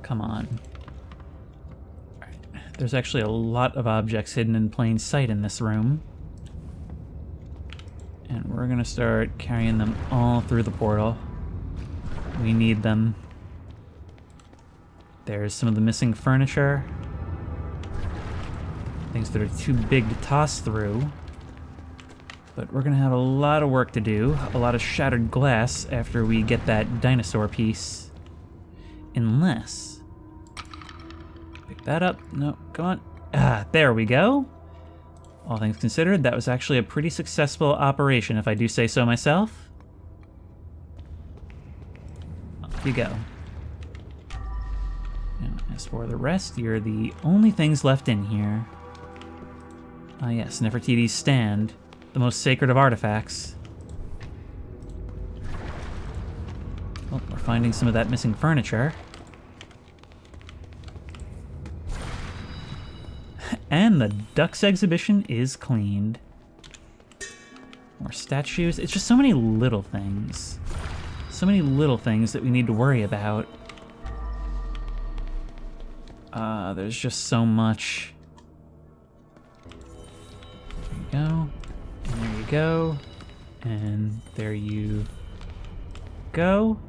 Come on. There's actually a lot of objects hidden in plain sight in this room. And we're gonna start carrying them all through the portal. We need them. There's some of the missing furniture. Things that are too big to toss through. But we're gonna have a lot of work to do. A lot of shattered glass after we get that dinosaur piece. Unless... Pick that up. No, come on. Ah, there we go. All things considered, that was actually a pretty successful operation, if I do say so myself. Off you go. Now, as for the rest, you're the only things left in here. Ah yes, Nefertiti's stand. The most sacred of artifacts. Oh, we're finding some of that missing furniture. And the ducks exhibition is cleaned. More statues. It's just so many little things. So many little things that we need to worry about. There's just so much. There you go. And there you go. And there you go.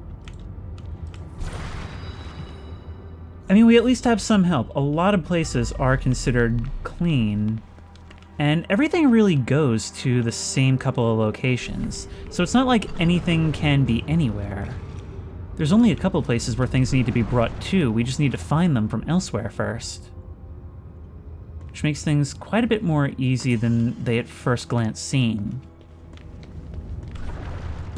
I mean, we at least have some help. A lot of places are considered clean, and everything really goes to the same couple of locations. So it's not like anything can be anywhere. There's only a couple places where things need to be brought to. We just need to find them from elsewhere first. Which makes things quite a bit more easy than they at first glance seem.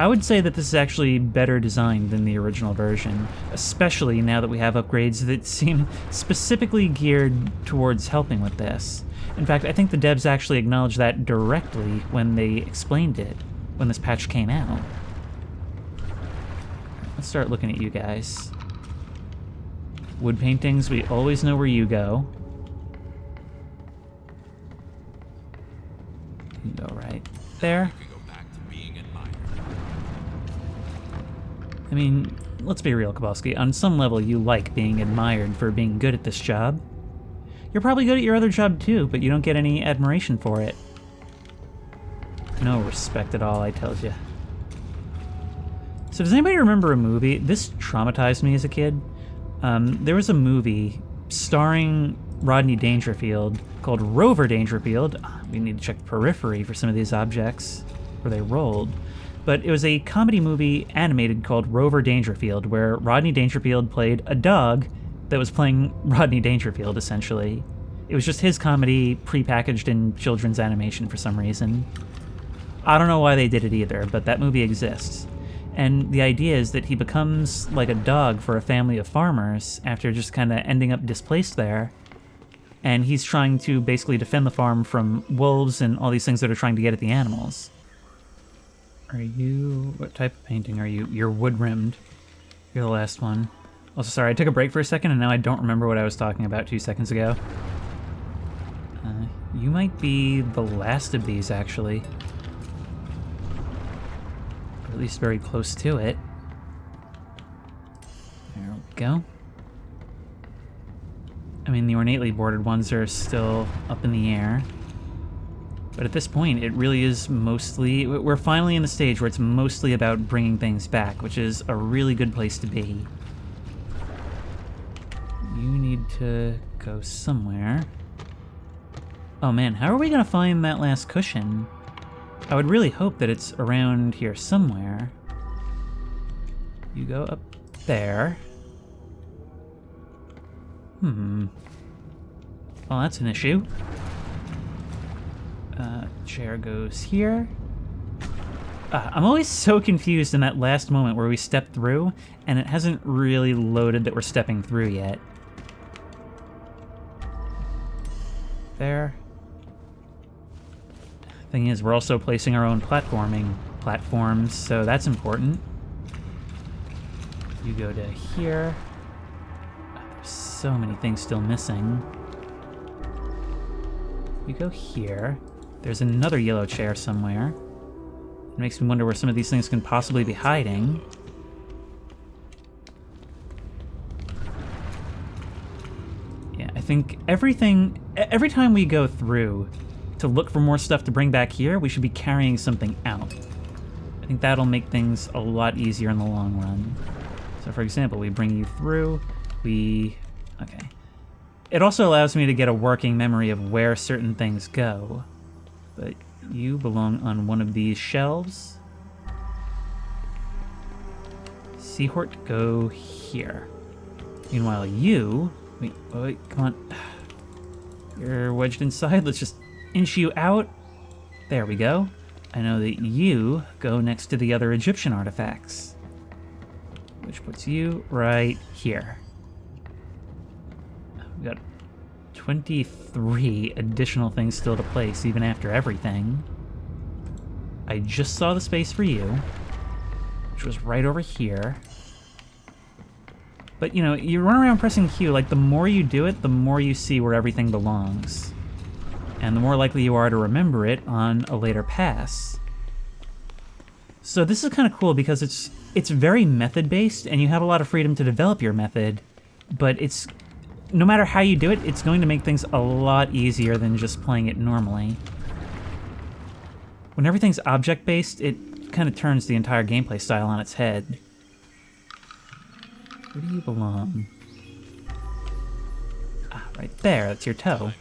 I would say that this is actually better designed than the original version, especially now that we have upgrades that seem specifically geared towards helping with this. In fact, I think the devs actually acknowledged that directly when they explained it, when this patch came out. Let's start looking at you guys. Wood paintings, we always know where you go. You can go right there. I mean, let's be real, Kowalski. On some level, you like being admired for being good at this job. You're probably good at your other job too, but you don't get any admiration for it. No respect at all, I tells you. So does anybody remember a movie? This traumatized me as a kid. There was a movie starring Rodney Dangerfield called Rover Dangerfield. We need to check the periphery for some of these objects where they rolled. But it was a comedy movie animated called Rover Dangerfield, where Rodney Dangerfield played a dog that was playing Rodney Dangerfield, essentially. It was just his comedy prepackaged in children's animation for some reason. I don't know why they did it either, but that movie exists. And the idea is that he becomes like a dog for a family of farmers after just kind of ending up displaced there. And he's trying to basically defend the farm from wolves and all these things that are trying to get at the animals. Are you... what type of painting are you? You're wood-rimmed. You're the last one. Also, sorry, I took a break for a second and now I don't remember what I was talking about 2 seconds ago. You might be the last of these, actually. Or at least very close to it. There we go. I mean, the ornately bordered ones are still up in the air. But at this point, it really is mostly... we're finally in the stage where it's mostly about bringing things back, which is a really good place to be. You need to go somewhere. Oh man, how are we going to find that last cushion? I would really hope that it's around here somewhere. You go up there. Well, that's an issue. Chair goes here. I'm always so confused in that last moment where we step through, and it hasn't really loaded that we're stepping through yet. There. Thing is, we're also placing our own platforms, so that's important. You go to here. There's so many things still missing. You go here. There's another yellow chair somewhere. It makes me wonder where some of these things can possibly be hiding. Yeah, I think every time we go through to look for more stuff to bring back here, we should be carrying something out. I think that'll make things a lot easier in the long run. So for example, we bring you through, okay. It also allows me to get a working memory of where certain things go. But you belong on one of these shelves. Seahort, go here. Meanwhile, you... Wait, come on. You're wedged inside. Let's just inch you out. There we go. I know that you go next to the other Egyptian artifacts, which puts you right here. We've got 23 additional things still to place, even after everything. I just saw the space for you, which was right over here. But, you know, you run around pressing Q, like, the more you do it, the more you see where everything belongs. And the more likely you are to remember it on a later pass. So this is kind of cool because it's very method-based, and you have a lot of freedom to develop your method, but it's... no matter how you do it, it's going to make things a lot easier than just playing it normally. When everything's object-based, it kind of turns the entire gameplay style on its head. Where do you belong? Ah, right there. That's your toe.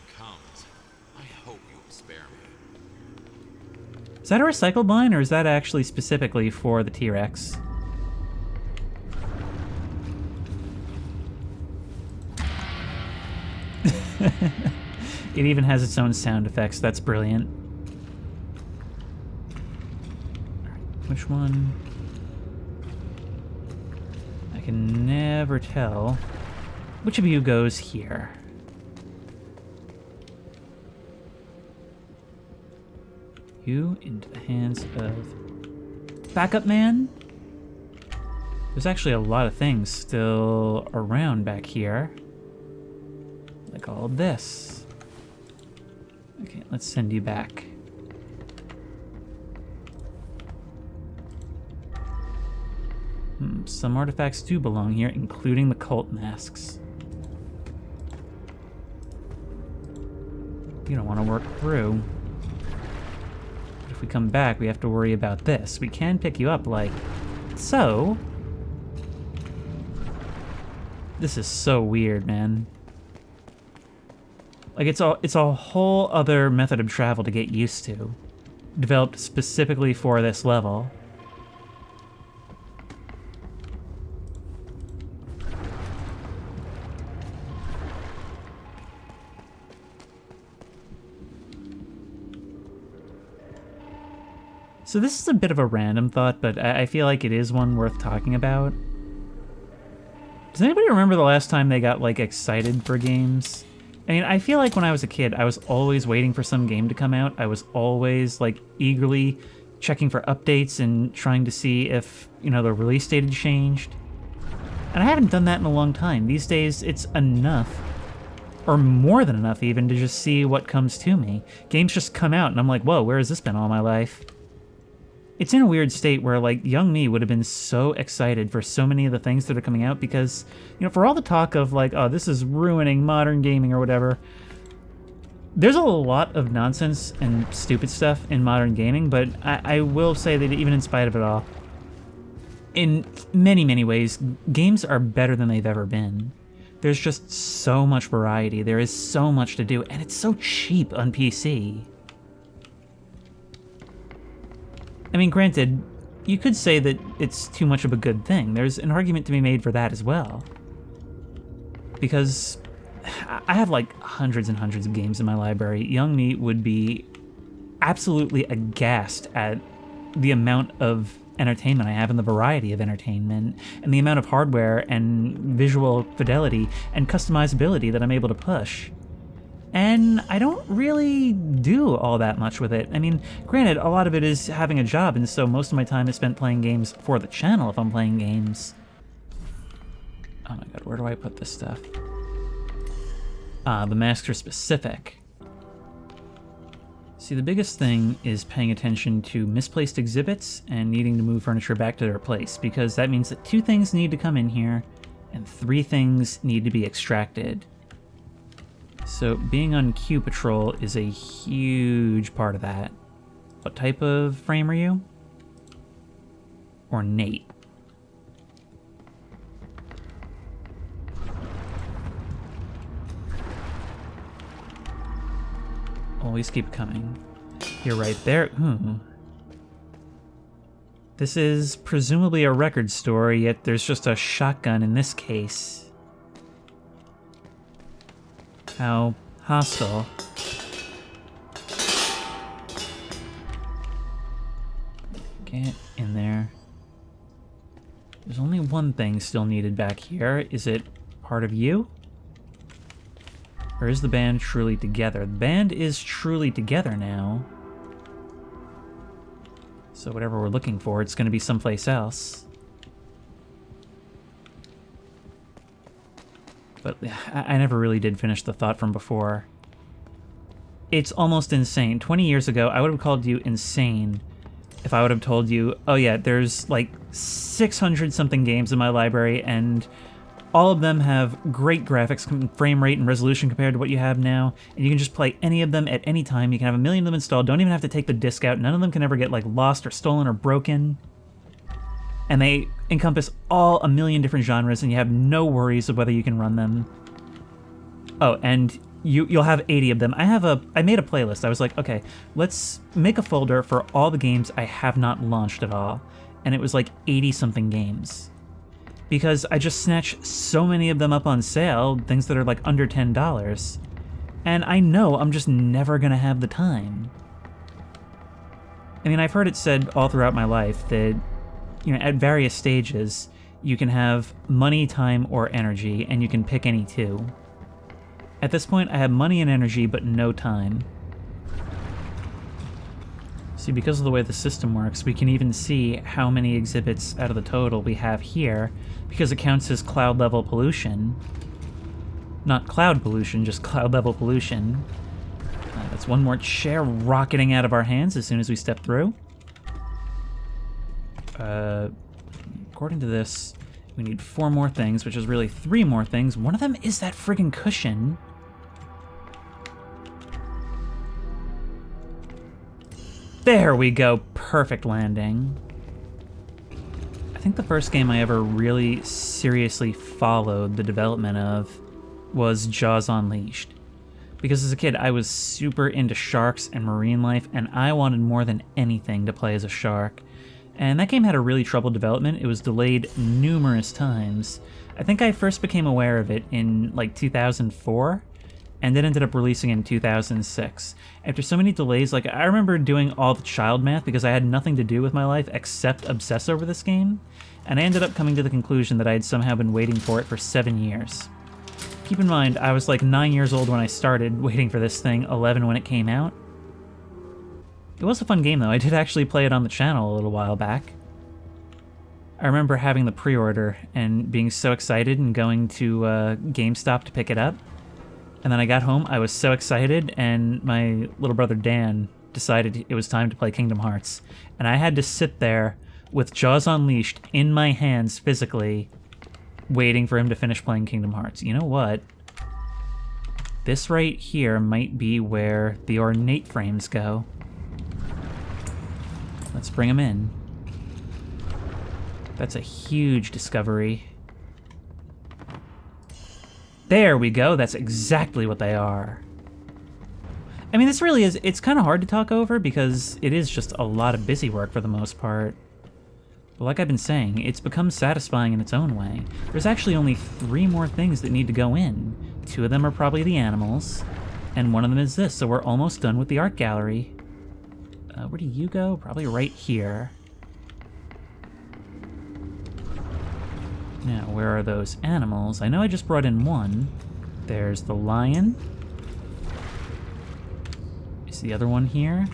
I hope you'll spare me. Is that a recycled line, or is that actually specifically for the T-Rex? It even has its own sound effects. That's brilliant. Which one? I can never tell. Which of you goes here? You into the hands of Backup Man? There's actually a lot of things still around back here. Like all of this. Okay, let's send you back. Some artifacts do belong here, including the cult masks. You don't want to work through. But if we come back, we have to worry about this. We can pick you up like so. This is so weird, man. Like, it's a whole other method of travel to get used to, developed specifically for this level. So this is a bit of a random thought, but I feel like it is one worth talking about. Does anybody remember the last time they got, like, excited for games? I mean, I feel like when I was a kid, I was always waiting for some game to come out. I was always, like, eagerly checking for updates and trying to see if, you know, the release date had changed. And I haven't done that in a long time. These days, it's enough, or more than enough even, to just see what comes to me. Games just come out, and I'm like, whoa, where has this been all my life? It's in a weird state where, like, young me would have been so excited for so many of the things that are coming out because, you know, for all the talk of, like, oh, this is ruining modern gaming or whatever, there's a lot of nonsense and stupid stuff in modern gaming, but I will say that even in spite of it all, in many, many ways, games are better than they've ever been. There's just so much variety. There is so much to do, and it's so cheap on PC. I mean, granted, you could say that it's too much of a good thing. There's an argument to be made for that as well. Because I have like hundreds and hundreds of games in my library. Young me would be absolutely aghast at the amount of entertainment I have and the variety of entertainment and the amount of hardware and visual fidelity and customizability that I'm able to push. And I don't really do all that much with it. I mean, granted, a lot of it is having a job, and so most of my time is spent playing games for the channel if I'm playing games. Oh my god, where do I put this stuff? The masks are specific. See, the biggest thing is paying attention to misplaced exhibits and needing to move furniture back to their place, because that means that 2 things need to come in here, and 3 things need to be extracted. So being on queue patrol is a huge part of that. What type of frame are you? Ornate. Always keep coming. You're right there. This is presumably a record store, yet there's just a shotgun in this case. How hostile. Get in there. There's only one thing still needed back here. Is it part of you? Or is the band truly together? The band is truly together now. So whatever we're looking for, it's going to be someplace else. But I never really did finish the thought from before. It's almost insane. 20 years ago, I would have called you insane if I would have told you, oh yeah, there's like 600 something games in my library and all of them have great graphics, frame rate, and resolution compared to what you have now, and you can just play any of them at any time. You can have a million of them installed, don't even have to take the disc out. None of them can ever get like lost or stolen or broken. And they encompass all a million different genres, and you have no worries of whether you can run them. Oh, and you'll have 80 of them. I made a playlist. I was like, okay, let's make a folder for all the games I have not launched at all. And it was like 80 something games. Because I just snatch so many of them up on sale, things that are like under $10. And I know I'm just never gonna have the time. I mean, I've heard it said all throughout my life that, you know, at various stages, you can have money, time, or energy, and you can pick any 2. At this point, I have money and energy, but no time. See, because of the way the system works, we can even see how many exhibits out of the total we have here, because it counts as cloud level pollution. Not cloud pollution, just cloud level pollution. That's one more chair rocketing out of our hands as soon as we step through. According to this, we need 4 more things, which is really 3 more things. One of them is that friggin' cushion. There we go, perfect landing. I think the first game I ever really seriously followed the development of was Jaws Unleashed. Because as a kid, I was super into sharks and marine life, and I wanted more than anything to play as a shark. And that game had a really troubled development. It was delayed numerous times. I think I first became aware of it in like 2004, and it ended up releasing in 2006. After so many delays, like I remember doing all the child math because I had nothing to do with my life except obsess over this game, and I ended up coming to the conclusion that I had somehow been waiting for it for 7 years. Keep in mind, I was like 9 years old when I started waiting for this thing, 11 when it came out. It was a fun game though. I did actually play it on the channel a little while back. I remember having the pre-order and being so excited and going to GameStop to pick it up. And then I got home, I was so excited, and my little brother Dan decided it was time to play Kingdom Hearts. And I had to sit there with Jaws Unleashed in my hands physically, waiting for him to finish playing Kingdom Hearts. You know what? This right here might be where the ornate frames go. Let's bring them in. That's a huge discovery. There we go, that's exactly what they are. I mean, this really is, it's kind of hard to talk over because it is just a lot of busy work for the most part. But like I've been saying, it's become satisfying in its own way. There's actually only 3 more things that need to go in. 2 of them are probably the animals, and 1 of them is this, so we're almost done with the art gallery. Where do you go? Probably right here. Now, where are those animals? I know I just brought in 1. There's the lion. Is the other one here?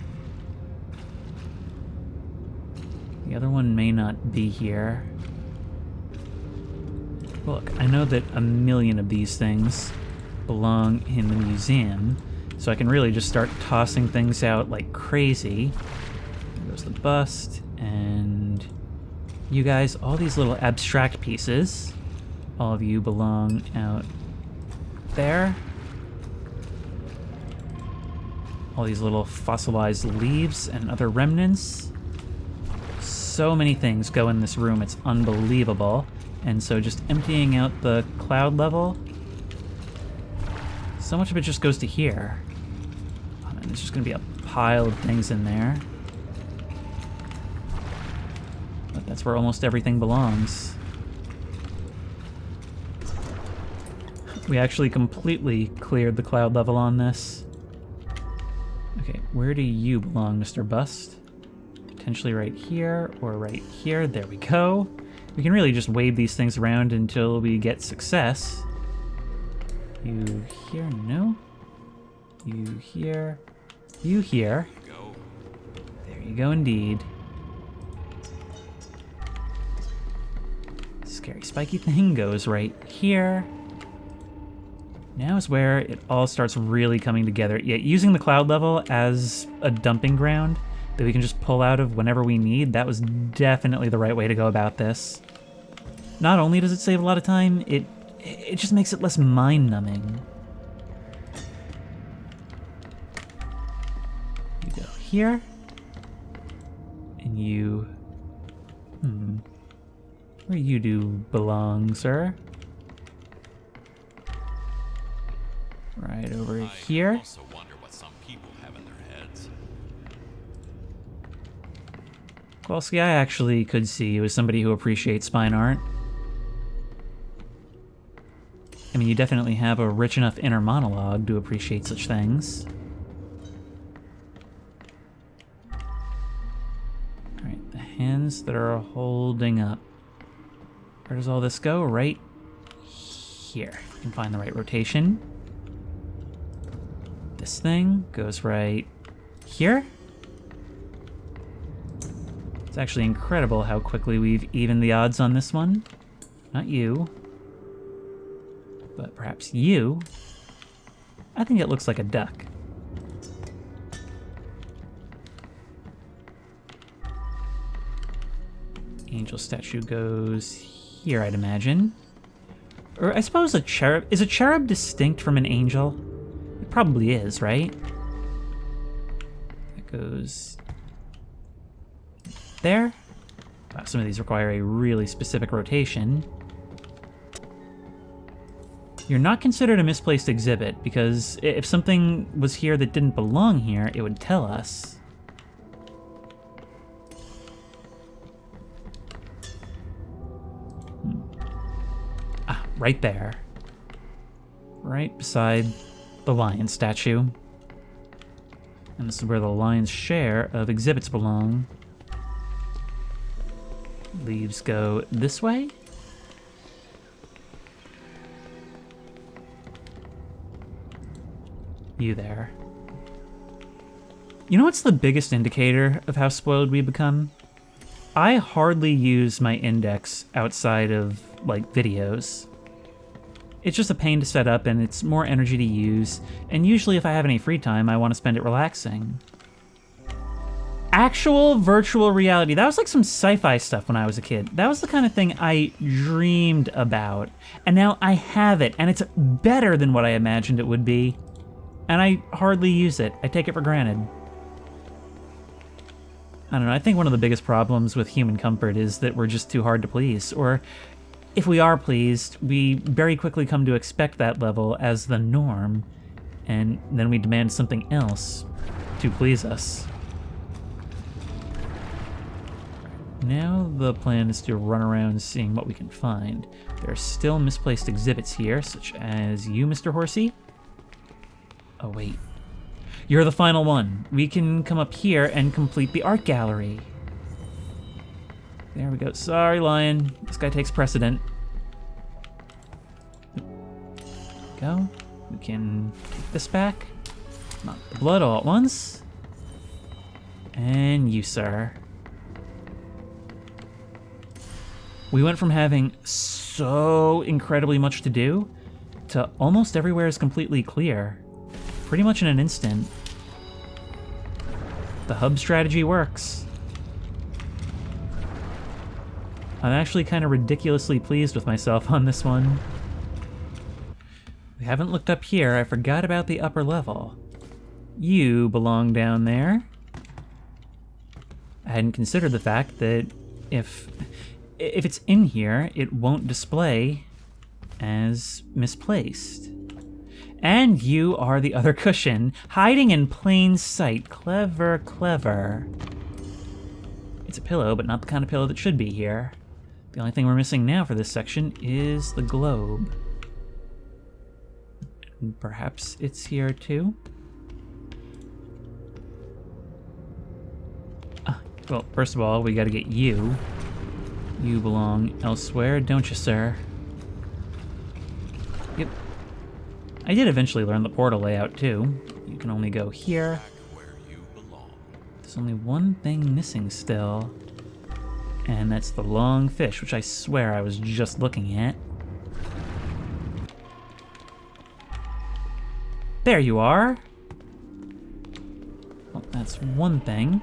The other one may not be here. Look, I know that a million of these things belong in the museum, so I can really just start tossing things out like crazy. There goes the bust, and you guys, all these little abstract pieces, all of you belong out there. All these little fossilized leaves and other remnants. So many things go in this room, it's unbelievable. And so just emptying out the cloud level, so much of it just goes to here. Oh man, there's just gonna be a pile of things in there. But that's where almost everything belongs. We actually completely cleared the cloud level on this. Okay, where do you belong, Mr. Bust? Potentially right here or right here. There we go. We can really just wave these things around until we get success. You here? No. You here. You here. There you go indeed. Scary spiky thing goes right here. Now is where it all starts really coming together. Yeah, using the cloud level as a dumping ground that we can just pull out of whenever we need, that was definitely the right way to go about this. Not only does it save a lot of time, it just makes it less mind-numbing. You go here. And you... Where you do belong, sir? Right over here. I also wonder what some people have in their heads. Kowalski, I actually could see you as somebody who appreciates fine art. I mean, you definitely have a rich enough inner monologue to appreciate such things. Alright, the hands that are holding up. Where does all this go? Right here. You can find the right rotation. This thing goes right here. It's actually incredible how quickly we've evened the odds on this one. Not you, but perhaps you. I think it looks like a duck. Angel statue goes here, I'd imagine. Or I suppose a cherub. Is a cherub distinct from an angel? It probably is, right? That goes there. Wow, some of these require a really specific rotation. You're not considered a misplaced exhibit, because if something was here that didn't belong here, it would tell us. Ah, right there. Right beside the lion statue. And this is where the lion's share of exhibits belong. Leaves go this way. You there. You know what's the biggest indicator of how spoiled we become? I hardly use my index outside of, like, videos. It's just a pain to set up and it's more energy to use, and usually if I have any free time, I want to spend it relaxing. Actual virtual reality. That was like some sci-fi stuff when I was a kid. That was the kind of thing I dreamed about. And now I have it, and it's better than what I imagined it would be. And I hardly use it. I take it for granted. I don't know, I think one of the biggest problems with human comfort is that we're just too hard to please. Or if we are pleased, we very quickly come to expect that level as the norm, and then we demand something else to please us. Now the plan is to run around seeing what we can find. There are still misplaced exhibits here, such as you, Mr. Horsey. Oh, wait. You're the final one. We can come up here and complete the art gallery. There we go. Sorry, Lion. This guy takes precedent. Go. We can take this back. Not the blood all at once. And you, sir. We went from having so incredibly much to do to almost everywhere is completely clear. Pretty much in an instant. The hub strategy works. I'm actually kind of ridiculously pleased with myself on this one. We haven't looked up here. I forgot about the upper level. You belong down there. I hadn't considered the fact that if it's in here, it won't display as misplaced. And you are the other cushion, hiding in plain sight. Clever, clever. It's a pillow, but not the kind of pillow that should be here. The only thing we're missing now for this section is the globe. And perhaps it's here too? Well, first of all, we gotta get you. You belong elsewhere, don't you, sir? Yep. I did eventually learn the portal layout, too. You can only go here. Where you belong. There's only one thing missing still. And that's the long fish, which I swear I was just looking at. There you are! Well, that's one thing.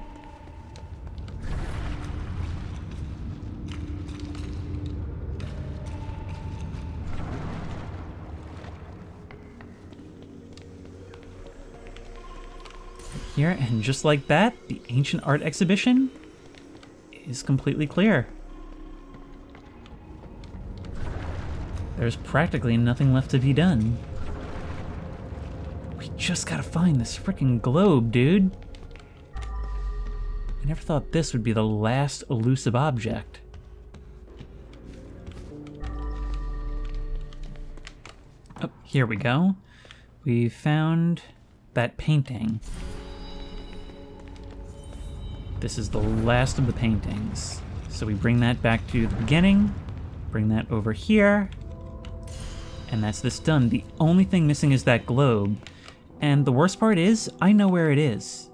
Here, and just like that, the ancient art exhibition is completely clear. There's practically nothing left to be done. We just gotta find this frickin' globe, dude. I never thought this would be the last elusive object. Oh, here we go. We found that painting. This is the last of the paintings. So we bring that back to the beginning, bring that over here, and that's this done. The only thing missing is that globe. And the worst part is, I know where it is.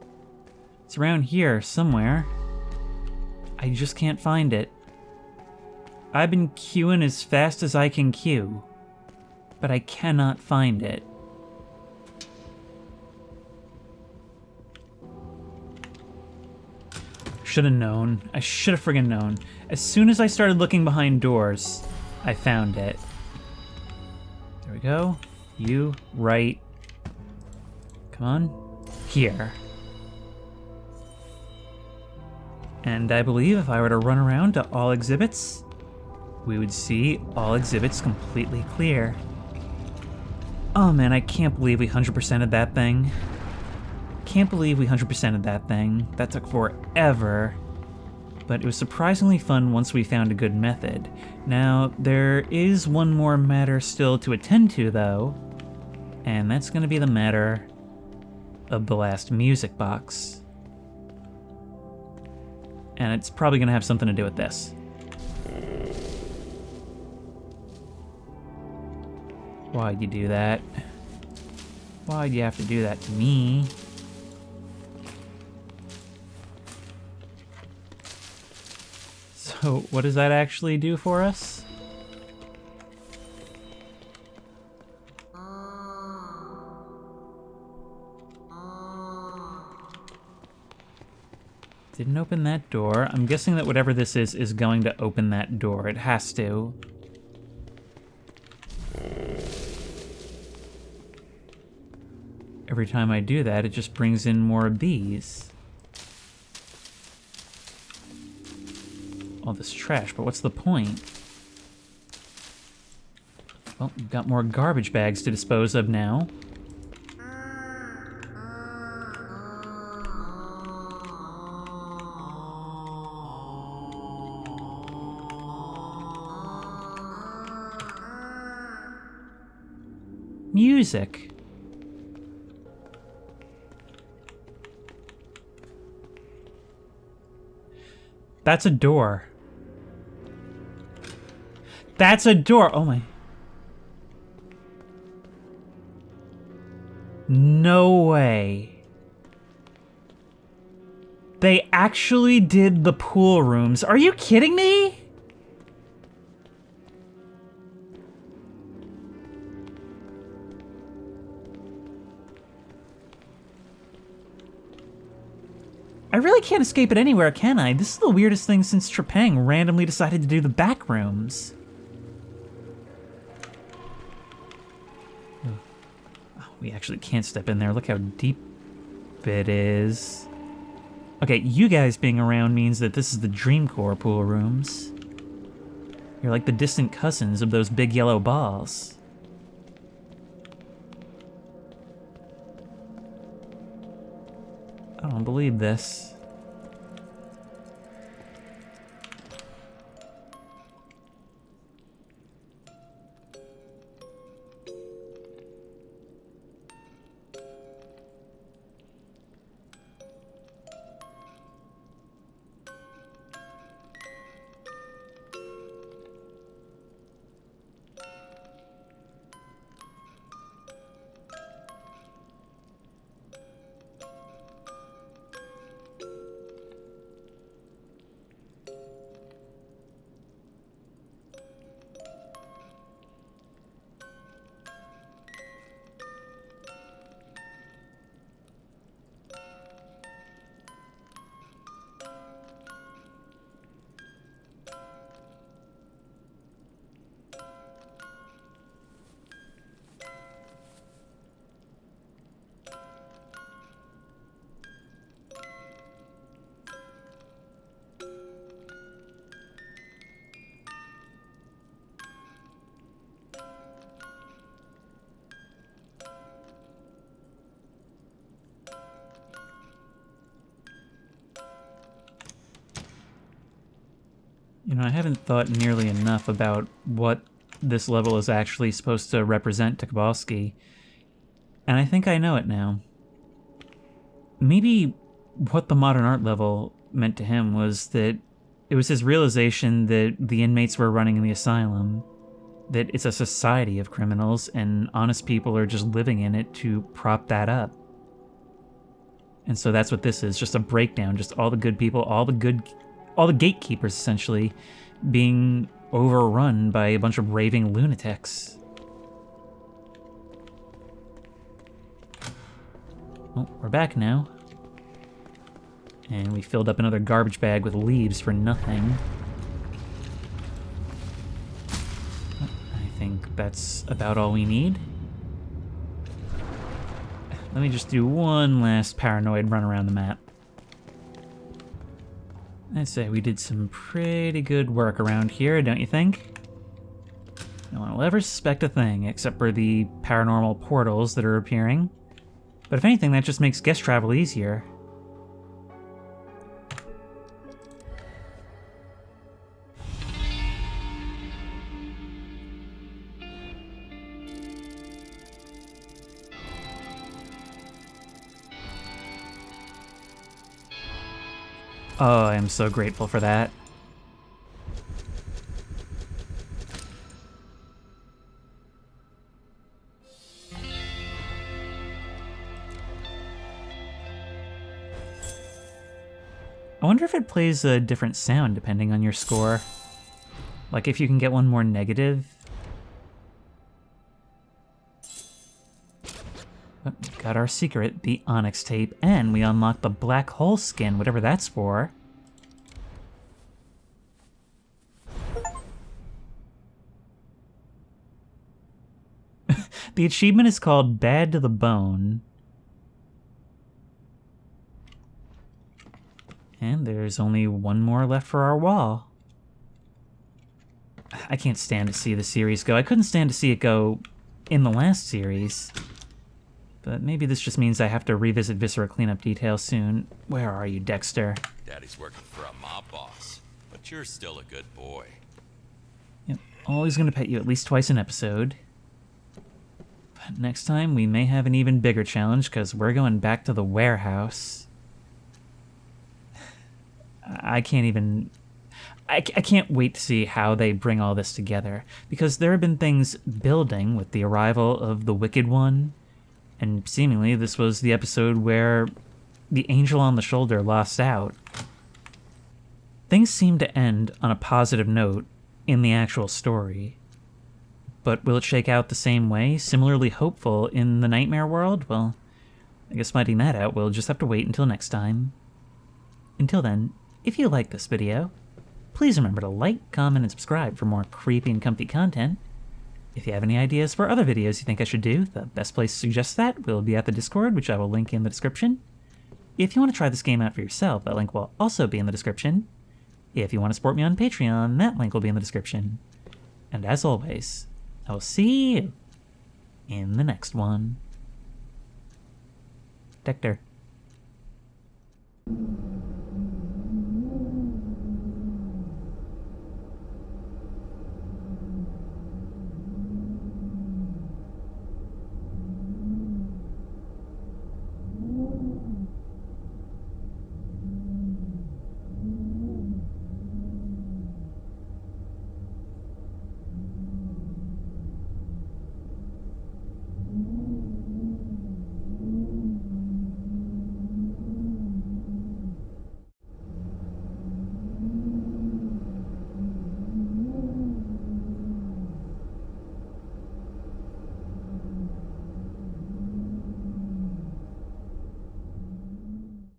It's around here somewhere. I just can't find it. I've been queuing as fast as I can queue, but I cannot find it. Should have known. I should have friggin' known. As soon as I started looking behind doors, I found it. There we go. You, right. Come on. Here. And I believe if I were to run around to all exhibits, we would see all exhibits completely clear. Oh man, I can't believe we 100%ed that thing. Can't believe we 100%ed that thing. That took forever. But it was surprisingly fun once we found a good method. Now, there is one more matter still to attend to, though. And that's going to be the matter of the last music box. And it's probably going to have something to do with this. Why'd you do that? Why'd you have to do that to me? So, what does that actually do for us? Didn't open that door. I'm guessing that whatever this is going to open that door. It has to. Every time I do that, it just brings in more of these. All this trash, but what's the point? Well, we've got more garbage bags to dispose of now. Music. That's a door. That's a door. Oh my. No way. They actually did the pool rooms. Are you kidding me? I really can't escape it anywhere, can I? This is the weirdest thing since Trepang randomly decided to do the back rooms. Oh, we actually can't step in there. Look how deep it is. Okay, you guys being around means that this is the Dream Core pool rooms. You're like the distant cousins of those big yellow balls. I don't believe this. You know, I haven't thought nearly enough about what this level is actually supposed to represent to Kowalski, and I think I know it now. Maybe what the modern art level meant to him was that it was his realization that the inmates were running the asylum, that it's a society of criminals and honest people are just living in it to prop that up. And so that's what this is, just a breakdown, just all the good people, all the gatekeepers essentially being overrun by a bunch of raving lunatics. Well, we're back now. And we filled up another garbage bag with leaves for nothing. I think that's about all we need. Let me just do one last paranoid run around the map. I'd say we did some pretty good work around here, don't you think? No one will ever suspect a thing, except for the paranormal portals that are appearing. But if anything, that just makes guest travel easier. Oh, I am so grateful for that. I wonder if it plays a different sound depending on your score. Like if you can get one more negative. Oh, we got our secret, the Onyx tape, and we unlocked the black hole skin, whatever that's for. The achievement is called Bad to the Bone. And there's only one more left for our wall. I can't stand to see the series go. I couldn't stand to see it go in the last series. But maybe this just means I have to revisit Viscera cleanup details soon. Where are you, Dexter? Daddy's working for a mob boss, but you're still a good boy. Yep, always gonna pet you at least twice an episode. Next time, we may have an even bigger challenge because we're going back to the warehouse. I can't even... I can't wait to see how they bring all this together, because there have been things building with the arrival of the Wicked One, and seemingly this was the episode where the angel on the shoulder lost out. Things seem to end on a positive note in the actual story. But will it shake out the same way, similarly hopeful in the nightmare world? Well, I guess finding that out, we'll just have to wait until next time. Until then, if you like this video, please remember to like, comment, and subscribe for more creepy and comfy content. If you have any ideas for other videos you think I should do, the best place to suggest that will be at the Discord, which I will link in the description. If you want to try this game out for yourself, that link will also be in the description. If you want to support me on Patreon, that link will be in the description. And as always, I will see you in the next one. Dector.